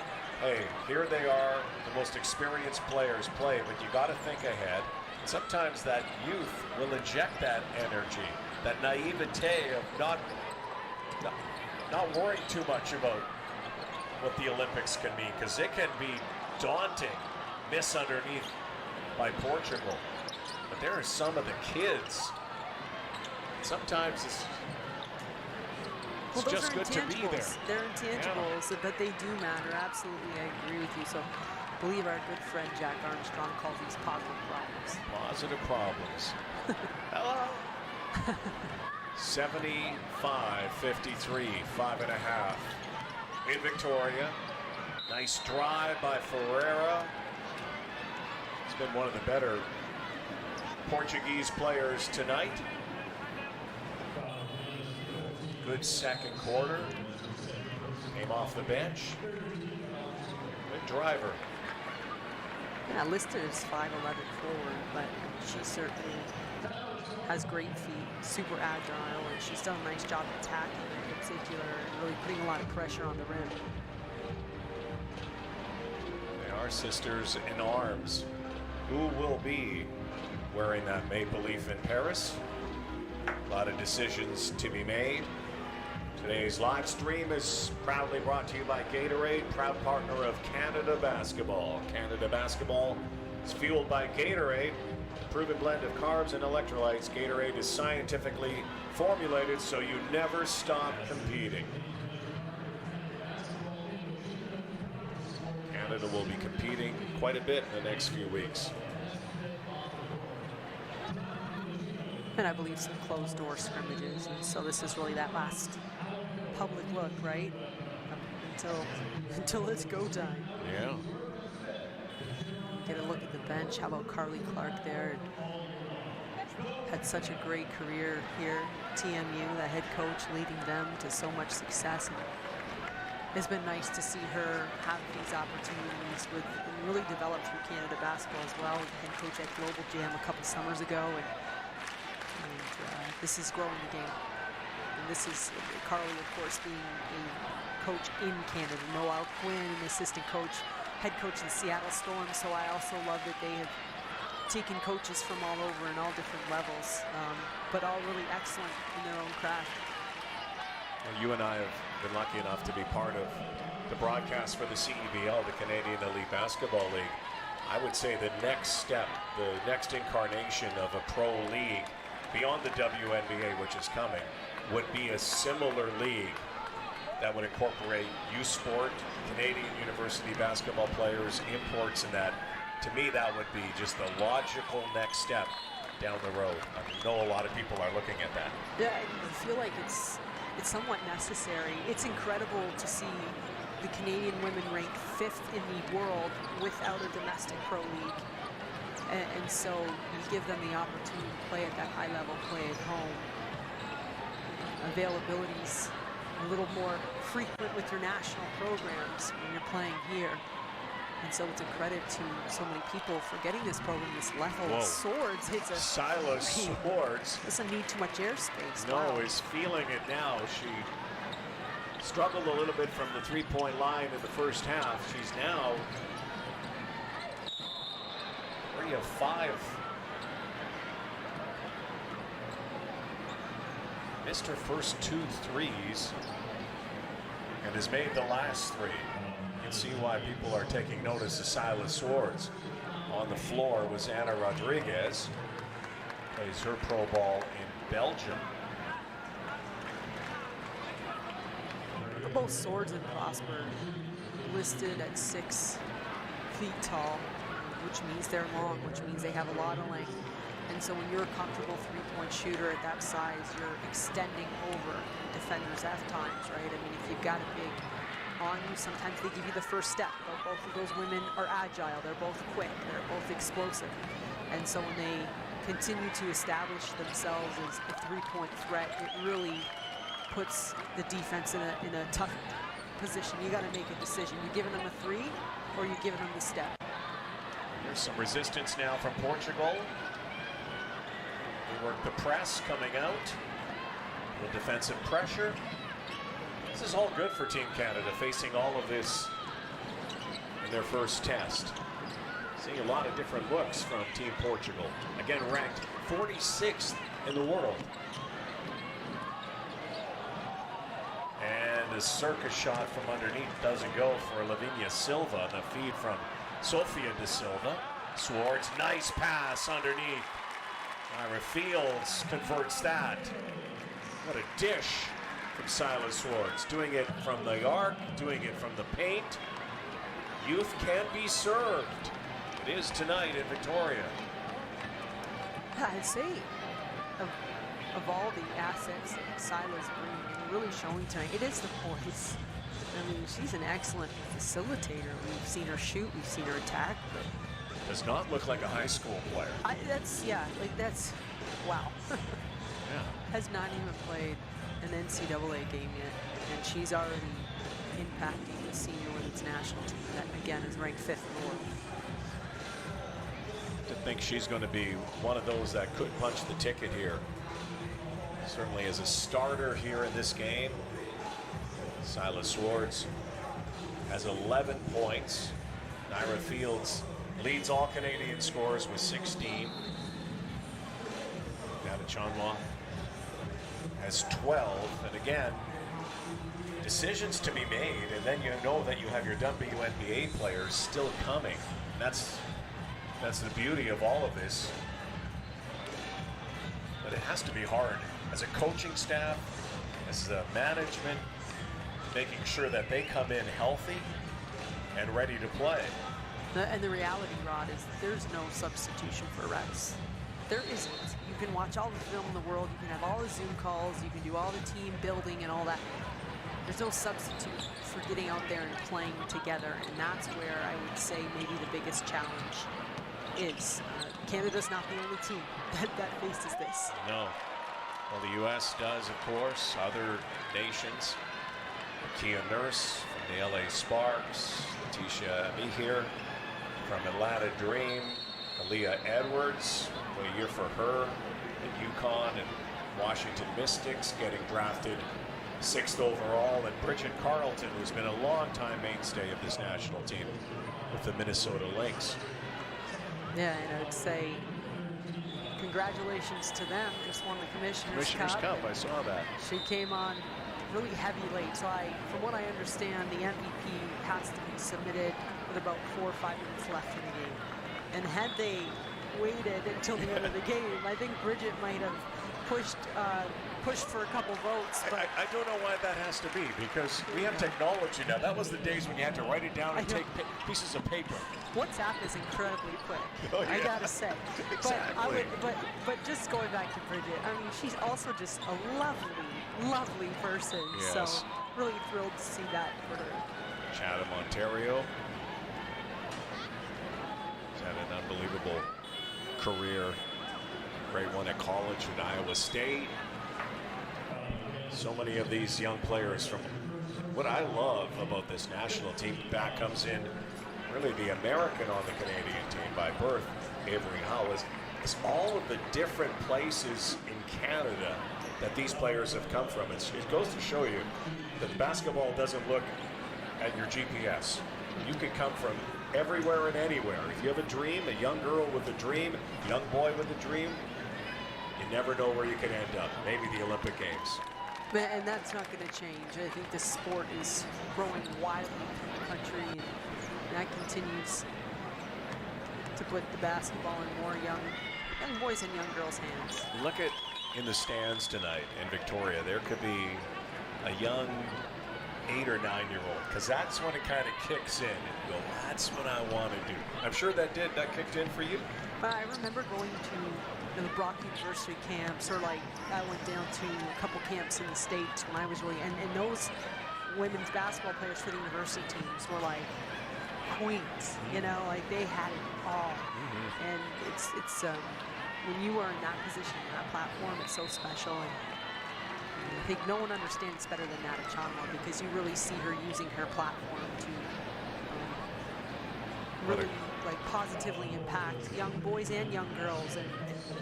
hey, here they are, the most experienced players play, but you got to think ahead. Sometimes that youth will inject that energy, that naivete of not worrying too much about what the Olympics can mean, because it can be daunting. Miss underneath by Portugal. But there are some of the kids. Sometimes it's just good to be there. They're intangibles, but they do matter. Absolutely, I agree with you. So I believe our good friend Jack Armstrong calls these positive problems. Positive problems. Hello. 75-53, 5.5 in Victoria. Nice drive by Ferreira. He's been one of the better Portuguese players tonight. Good second quarter. Came off the bench. Good driver. Yeah, listed as 5'11" forward, but she certainly has great feet, super agile, and she's done a nice job attacking in particular, and really putting a lot of pressure on the rim. They are sisters in arms. Who will be wearing that maple leaf in Paris? A lot of decisions to be made. Today's live stream is proudly brought to you by Gatorade, proud partner of Canada Basketball. Canada Basketball is fueled by Gatorade, proven blend of carbs and electrolytes. Gatorade is scientifically formulated so you never stop competing. Canada will be competing quite a bit in the next few weeks. And I believe some closed door scrimmages, and so this is really that last public look, right? Until it's go time. Yeah. Get a look at the bench. How about Carly Clark there? Had such a great career here at TMU, the head coach leading them to so much success. And it's been nice to see her have these opportunities and really develop through Canada Basketball as well. Head coach at Global Jam a couple summers ago, and this is growing the game. And this is Carly, of course, being a coach in Canada. Noel Quinn, an assistant coach, head coach in Seattle Storm. So I also love that they have taken coaches from all over and all different levels, but all really excellent in their own craft. Well, you and I have been lucky enough to be part of the broadcast for the CEBL, the Canadian Elite Basketball League. I would say the next step, the next incarnation of a pro league beyond the WNBA, which is coming, would be a similar league that would incorporate youth sport, Canadian university basketball players, imports, and that. To me, that would be just the logical next step down the road. I know a lot of people are looking at that. Yeah, I feel like it's somewhat necessary. It's incredible to see the Canadian women ranked 5th in the world without a domestic pro league. And so you give them the opportunity to play at that high level, play at home. Availability's a little more frequent with your national programs when you're playing here. And so it's a credit to so many people for getting this program, this level. Whoa. Swords, it's a Silas Swords. Doesn't need too much airspace. No, Wow. is feeling it now. She struggled a little bit from the three-point line in the first half. She's now 3 of 5. Missed her first 2 threes and has made the last 3. You can see why people are taking notice of Silas Swords. On the floor was Anna Rodriguez. Plays her pro ball in Belgium. Both Swords and Prosper listed at 6 feet tall, which means they're long, which means they have a lot of length. And so when you're a comfortable three-point shooter at that size, you're extending over defenders at times, right? I mean, if you've got a big on you, sometimes they give you the first step. But both of those women are agile. They're both quick. They're both explosive. And so when they continue to establish themselves as a three-point threat, it really puts the defense in a tough position. You got to make a decision. You're giving them a three, or you're giving them the step. There's some resistance now from Portugal. They work the press coming out. The defensive pressure. This is all good for Team Canada, facing all of this in their first test. Seeing a lot of different looks from Team Portugal. Again, ranked 46th in the world. And the circus shot from underneath doesn't go for Lavinia Silva. The feed from Sofia de Silva. Swartz, nice pass underneath. Ira Fields converts that. What a dish from Silas Swartz. Doing it from the arc, doing it from the paint. Youth can be served. It is tonight in Victoria. I'd say of all the assets that Silas brings, and really showing tonight, it is the poise. I mean, she's an excellent facilitator. We've seen her shoot, we've seen her attack, but Does not look like a high school player. That's wow. Yeah. Has not even played an NCAA game yet, and she's already impacting the senior women's national team that, again, is ranked 5th in the world. To think she's going to be one of those that could punch the ticket here. Certainly as a starter here in this game. Silas Swartz has 11 points. Ira Fields leads all Canadian scores with 16. Nada Chanwa has 12. And again, decisions to be made, and then you know that you have your WNBA players still coming. And that's the beauty of all of this. But it has to be hard as a coaching staff, as a management, making sure that they come in healthy and ready to play. And the reality, Rod, is there's no substitution for reps. There isn't. You can watch all the film in the world, you can have all the Zoom calls, you can do all the team building and all that. There's no substitute for getting out there and playing together, and that's where I would say maybe the biggest challenge is. Canada's not the only team that faces this. No. Well, the U.S. does, of course. Other nations. Kia Nurse from the LA Sparks. Letitia Mihir from Atlanta Dream. Aaliyah Edwards. What a year for her at UConn and Washington Mystics, getting drafted 6th overall. And Bridget Carlton, who's been a long-time mainstay of this national team with the Minnesota Lynx. Yeah, and I would say congratulations to them. Just won the Commissioner's Cup. I saw that. She came on really heavy late. So from what I understand, the MVP has to be submitted with about 4 or 5 minutes left in the game. And had they waited until the end of the game, I think Bridget might have pushed for a couple votes. But I don't know why that has to be, because we have technology now. That was the days when you had to write it down and take pieces of paper. WhatsApp is incredibly quick. Oh, yeah. I gotta say. Exactly. But just going back to Bridget, I mean, she's also just a lovely person. Yes. So really thrilled to see that for her. Chatham, Ontario. She's had an unbelievable career. Grade 1 at college at Iowa State. So many of these young players from what I love about this national team. Back comes in really the American on the Canadian team by birth, Avery Howe, is all of the different places in Canada that these players have come from. It goes to show you that basketball doesn't look at your GPS. You can come from everywhere and anywhere. If you have a dream, a young girl with a dream, a young boy with a dream, you never know where you can end up. Maybe the Olympic Games. And that's not going to change. I think the sport is growing widely through the country, and that continues to put the basketball in more young boys and young girls' hands. Look at in the stands tonight in Victoria. There could be a young 8 or 9-year-old, because that's when it kind of kicks in. And you go, that's what I want to do. I'm sure that kicked in for you. I remember going to the Brock University camps, or like I went down to a couple camps in the States when I was really, and those women's basketball players for the university teams were like queens, you know, like they had it all. And it's when you are in that position, that platform, it's so special. And I think no one understands better than Nata Chanwa, because you really see her using her platform to really like positively impact young boys and young girls, and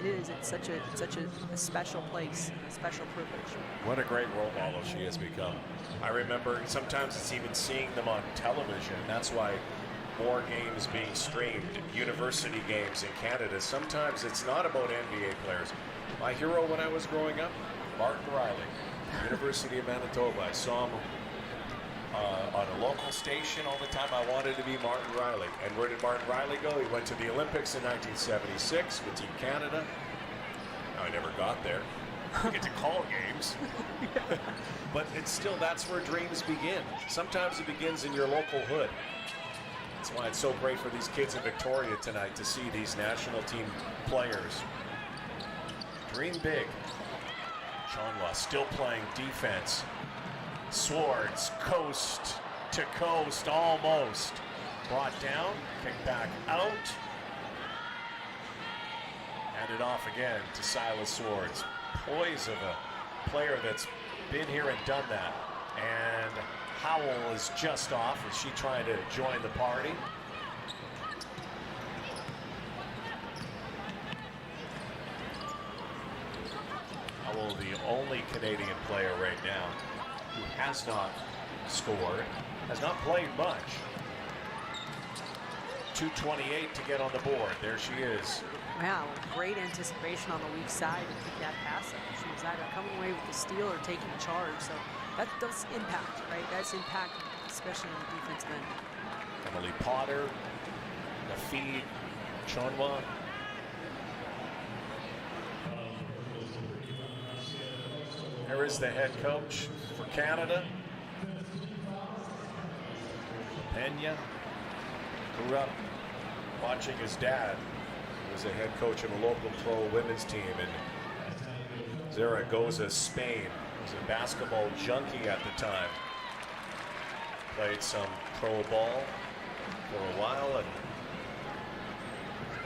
it's such a special place, a special privilege. What a great role model she has become. I remember sometimes it's even seeing them on television. That's why more games being streamed, university games in Canada. Sometimes it's not about NBA players. My hero when I was growing up, Martin Riley, University of Manitoba. I saw him on a local station all the time. I wanted to be Martin Riley. And where did Martin Riley go? He went to the Olympics in 1976 with Team Canada. Now, I never got there. I get to call games. But it's still, that's where dreams begin. Sometimes it begins in your local hood. That's why it's so great for these kids in Victoria tonight to see these national team players. Dream big. Chanwa still playing defense. Swords, coast to coast, almost. Brought down, kicked back out. Handed off again to Silas Swords. Poise of a player that's been here and done that. And Howell is just off. Is she trying to join the party? Howell, the only Canadian player right now who has not scored, has not played much. 2:28 to get on the board. There she is. Wow, great anticipation on the weak side to keep that pass up. She was either coming away with the steal or taking charge. So that does impact, right? That's impact, especially on the defensive end. Emily Potter, the feed, Chanwa. There is the head coach for Canada. Pena grew up watching his dad, who was a head coach of a local pro women's team in Zaragoza, Spain. He was a basketball junkie at the time. Played some pro ball for a while, and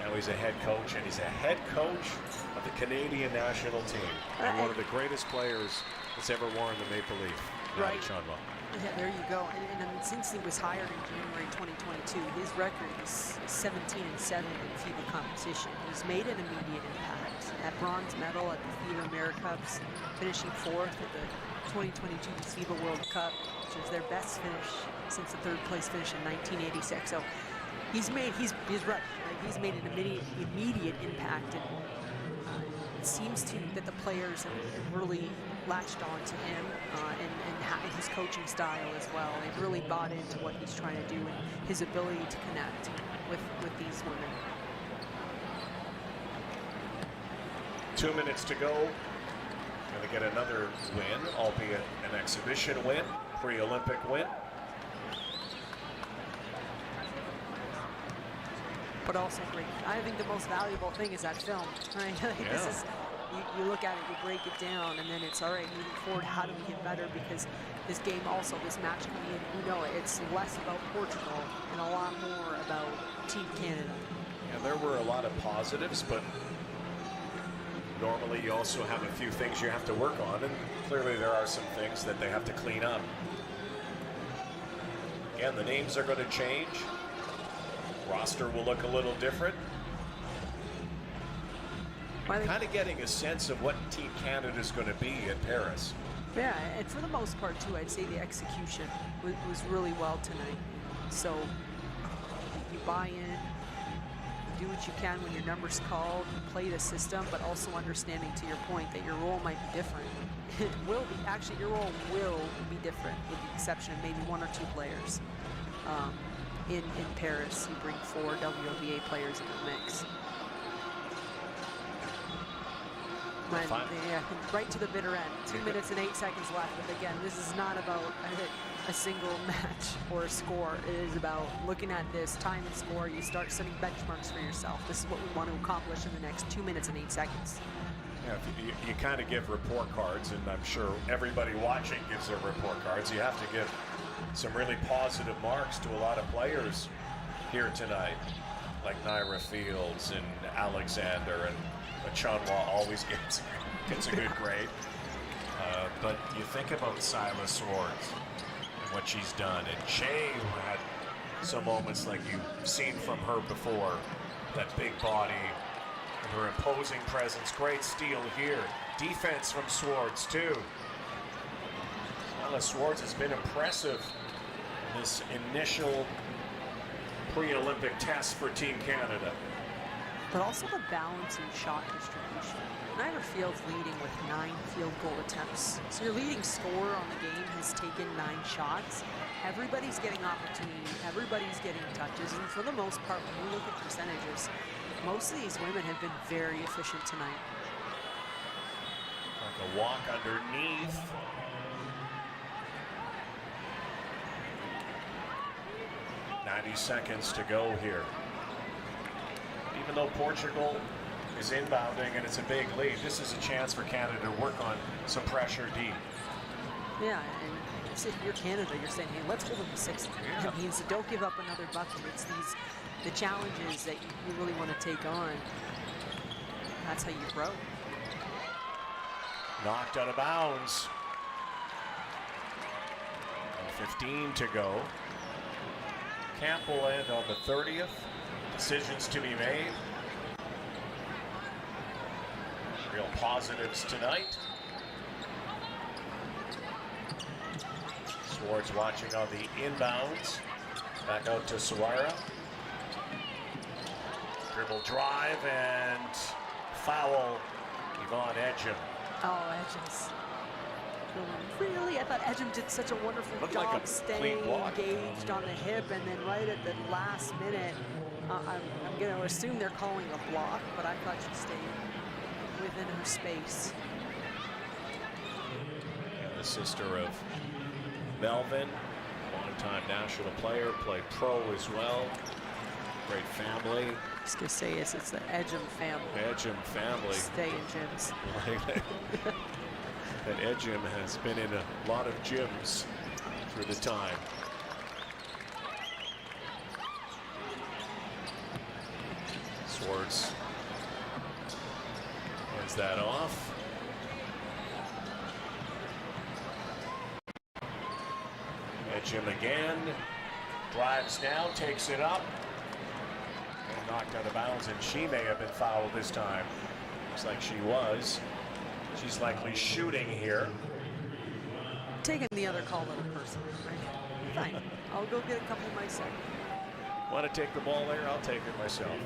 now he's a head coach, and he's a head coach of the Canadian national team, and one of the greatest players that's ever worn the maple leaf, Right. Chanwa. Yeah, there you go. And I mean, since he was hired in January 2022, his record is 17-7 in FIBA competition. He's made an immediate impact. That bronze medal at the FIBA Americups, finishing fourth at the 2022 FIBA World Cup, which is their best finish since the third place finish in 1986. So he's made an immediate impact, and it seems that the players have really latched on to him and his coaching style as well. They've really bought into what he's trying to do and his ability to connect with these women. 2 minutes to go. Going to get another win, albeit an exhibition win, pre-Olympic win. But also great. I think the most valuable thing is that film. Right? This is, you look at it, you break it down, and then it's all right, moving forward, how do we get better? Because this game also, this match coming in, you know, it's less about Portugal and a lot more about Team Canada. Yeah, there were a lot of positives, but normally you also have a few things you have to work on, and clearly there are some things that they have to clean up. Again, the names are going to change. Roster will look a little different. Kind of getting a sense of what Team Canada is going to be in Paris. Yeah, and for the most part, too, I'd say the execution was really well tonight. So you buy in, you do what you can when your number's called, you play the system, but also understanding, to your point, that your role might be different. It will be, actually, your role will be different, with the exception of maybe one or two players. In Paris, you bring 4 WNBA players in the mix. Right to the bitter end. 2 minutes and 8 seconds left. But again, this is not about a single match or a score. It is about looking at this time and score. You start setting benchmarks for yourself. This is what we want to accomplish in the next 2 minutes and 8 seconds. Yeah, you kind of give report cards, and I'm sure everybody watching gives their report cards. You have to give some really positive marks to a lot of players here tonight, like Naira Fields and Alexander, and Chanwa always gets a good grade. But you think about Silas Swords and what she's done, and Shea, who had some moments like you've seen from her before, that big body, and her imposing presence. Great steal here. Defense from Swords too. Silas Swords has been impressive in this initial pre-Olympic test for Team Canada. But also the balance in shot distribution. Naira Fields leading with 9 field goal attempts. So your leading scorer on the game has taken 9 shots. Everybody's getting opportunity. Everybody's getting touches. And for the most part, when you look at percentages, most of these women have been very efficient tonight. Like a walk underneath. .90 seconds to go here. Even though Portugal is inbounding and it's a big lead, this is a chance for Canada to work on some pressure deep. Yeah, and if you're Canada, you're saying, hey, let's hold them to 60. Yeah. It means don't give up another bucket. It's the challenges that you really want to take on. That's how you grow. Knocked out of bounds. And 15 to go. Camp will end on the 30th. Decisions to be made. Real positives tonight. Swords watching on the inbounds. Back out to Suara. Dribble drive and foul. Yvonne Edgem. Oh, Edgems. Really? I thought Edgem did such a wonderful Looked job like a staying clean block. engaged on the hip, and then right at the last minute, I'm going to assume they're calling a block, but I thought she stayed within her space. And the sister of Melvin, longtime national player, played pro as well. Great family. I was going to say it's the Edgem family. Edgem family. Stay in gyms. That Edgem has been in a lot of gyms through the time. Swords hands that off. Edgem again. Drives now, takes it up. And knocked out of bounds, and she may have been fouled this time. Looks like she was. She's likely shooting here. Taking the other call of the person, right? Fine. I'll go get a couple myself. Want to take the ball there? I'll take it myself.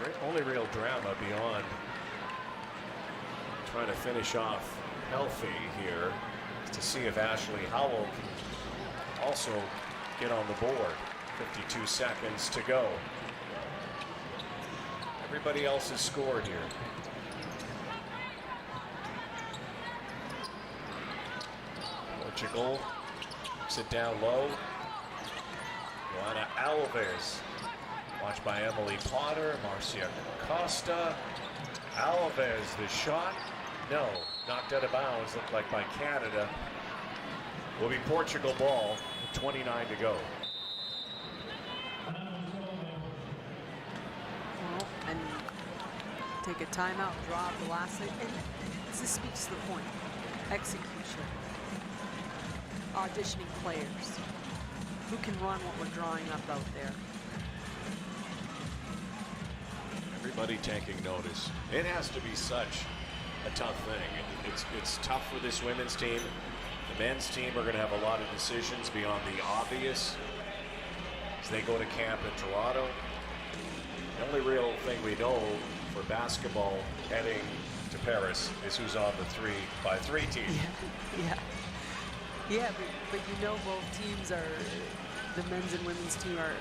The only real drama beyond trying to finish off healthy here is to see if Ashley Howell can also get on the board. 52 seconds to go. Everybody else has scored here. Portugal sit down low. Joanna Alves, watched by Emily Potter, Marcia Costa. Alves, the shot, no, knocked out of bounds, looked like by Canada. Will be Portugal ball, 29 to go. Well, and take a timeout, draw up the last thing, and this speaks to the point. Execution. Auditioning players. Who can run what we're drawing up out there? Everybody taking notice. It has to be such a tough thing. It's tough for this women's team. The men's team are going to have a lot of decisions beyond the obvious as they go to camp in Toronto. The only real thing we know for basketball heading to Paris is who's on the 3x3 team. Yeah, but you know both teams are, the men's and women's team are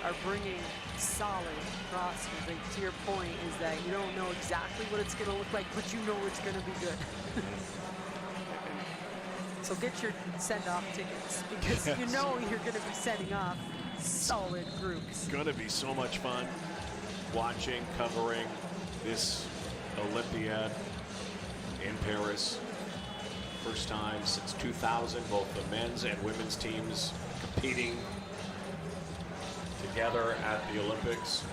are bringing solid rosters. Like, to your point, is that you don't know exactly what it's going to look like, but you know it's going to be good. So get your send-off tickets, because you know you're going to be setting off solid groups. It's going to be so much fun watching, covering this Olympiad in Paris. First time since 2000, both the men's and women's teams competing together at the Olympics.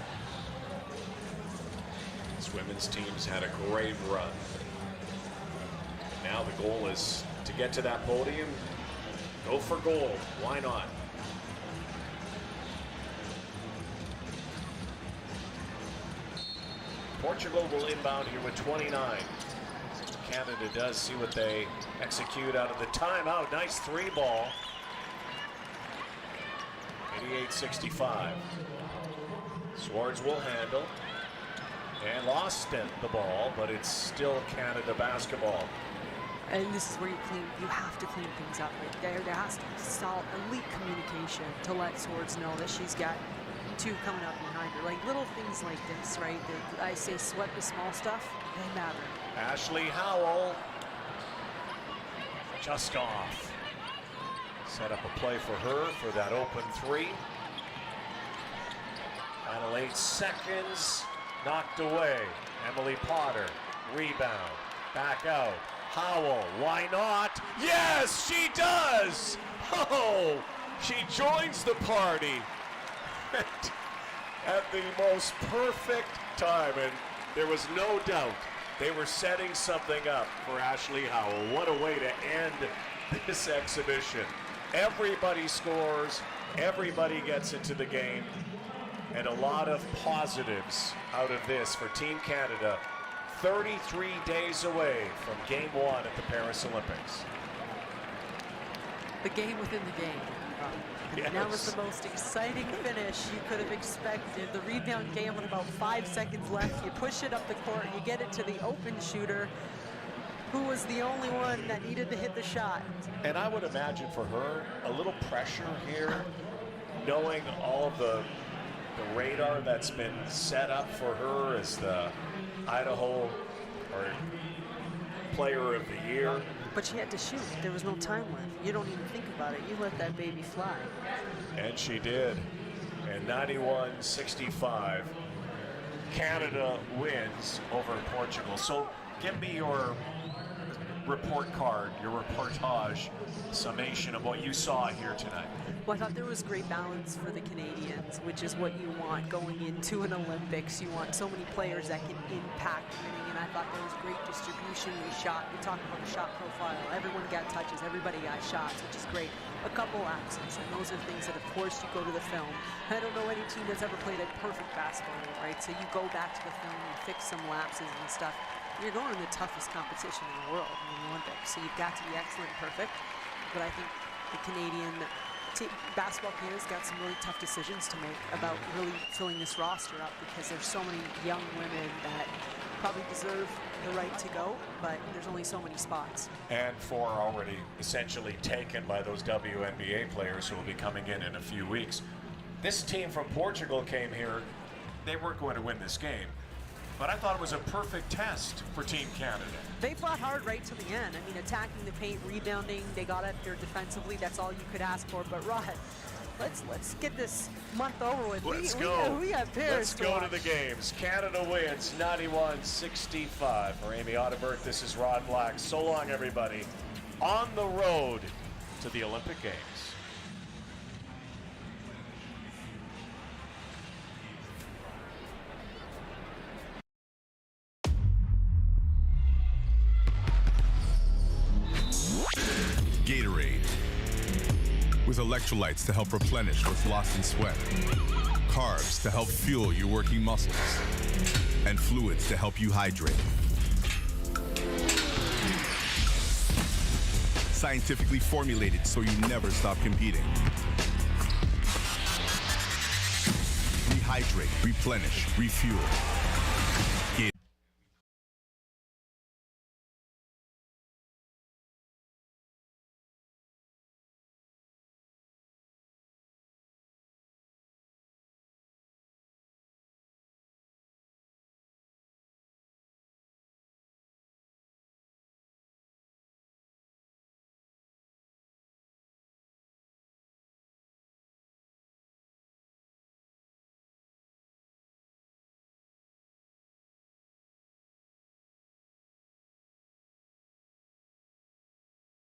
This women's team's had a great run. Now the goal is to get to that podium, go for gold. Why not? Portugal will inbound here with 29. Canada does see what they execute out of the timeout. Nice three ball. 88-65. Swords will handle. And lost the ball, but it's still Canada basketball. And this is where you have to clean things up. Like there has to be solid, elite communication to let Swords know that she's got two coming up behind her. Like little things like this, right? I say sweat the small stuff, they matter. Ashley Howell just off. Set up a play for her for that open three. Final 8 seconds, knocked away. Emily Potter, rebound, back out. Howell, why not? Yes, she does! Oh, she joins the party at the most perfect time, and there was no doubt they were setting something up for Ashley Howell. What a way to end this exhibition. Everybody scores, everybody gets into the game, and a lot of positives out of this for Team Canada. 33 days away from Game 1 at the Paris Olympics. The game within the game. Yes. That was the most exciting finish you could have expected. The rebound came with about 5 seconds left. You push it up the court, you get it to the open shooter, who was the only one that needed to hit the shot. And I would imagine for her, a little pressure here, knowing all the radar that's been set up for her as the Idaho or Player of the Year. But she had to shoot. There was no time left. You don't even think about it. You let that baby fly. And she did. And 91-65, Canada wins over Portugal. So give me your report card, your reportage summation of what you saw here tonight. Well, I thought there was great balance for the Canadians, which is what you want going into an Olympics. You want so many players that can impact winning, and I thought there was great distribution. We talked about the shot profile. Everyone got touches. Everybody got shots, which is great. A couple absences, and those are things that, of course, you go to the film. I don't know any team that's ever played a perfect basketball game, right? So you go back to the film and fix some lapses and stuff. You're going to the toughest competition in the world, in the Olympics. So you've got to be excellent and perfect. But I think the Canadian basketball players got some really tough decisions to make about really filling this roster up, because there's so many young women that probably deserve the right to go, but there's only so many spots. And 4 already essentially taken by those WNBA players who will be coming in a few weeks. This team from Portugal came here. They weren't going to win this game, but I thought it was a perfect test for Team Canada. They fought hard right to the end. I mean, attacking the paint, rebounding, they got up there defensively. That's all you could ask for. But Rod, let's get this month over with. Let's go. We got Paris Let's go to the games. Canada wins 91-65. For Amy Ottenberg, this is Rod Black. So long, everybody. On the road to the Olympic Games. Gatorade, with electrolytes to help replenish what's lost in sweat, carbs to help fuel your working muscles, and fluids to help you hydrate. Scientifically formulated so you never stop competing. Rehydrate, replenish, refuel.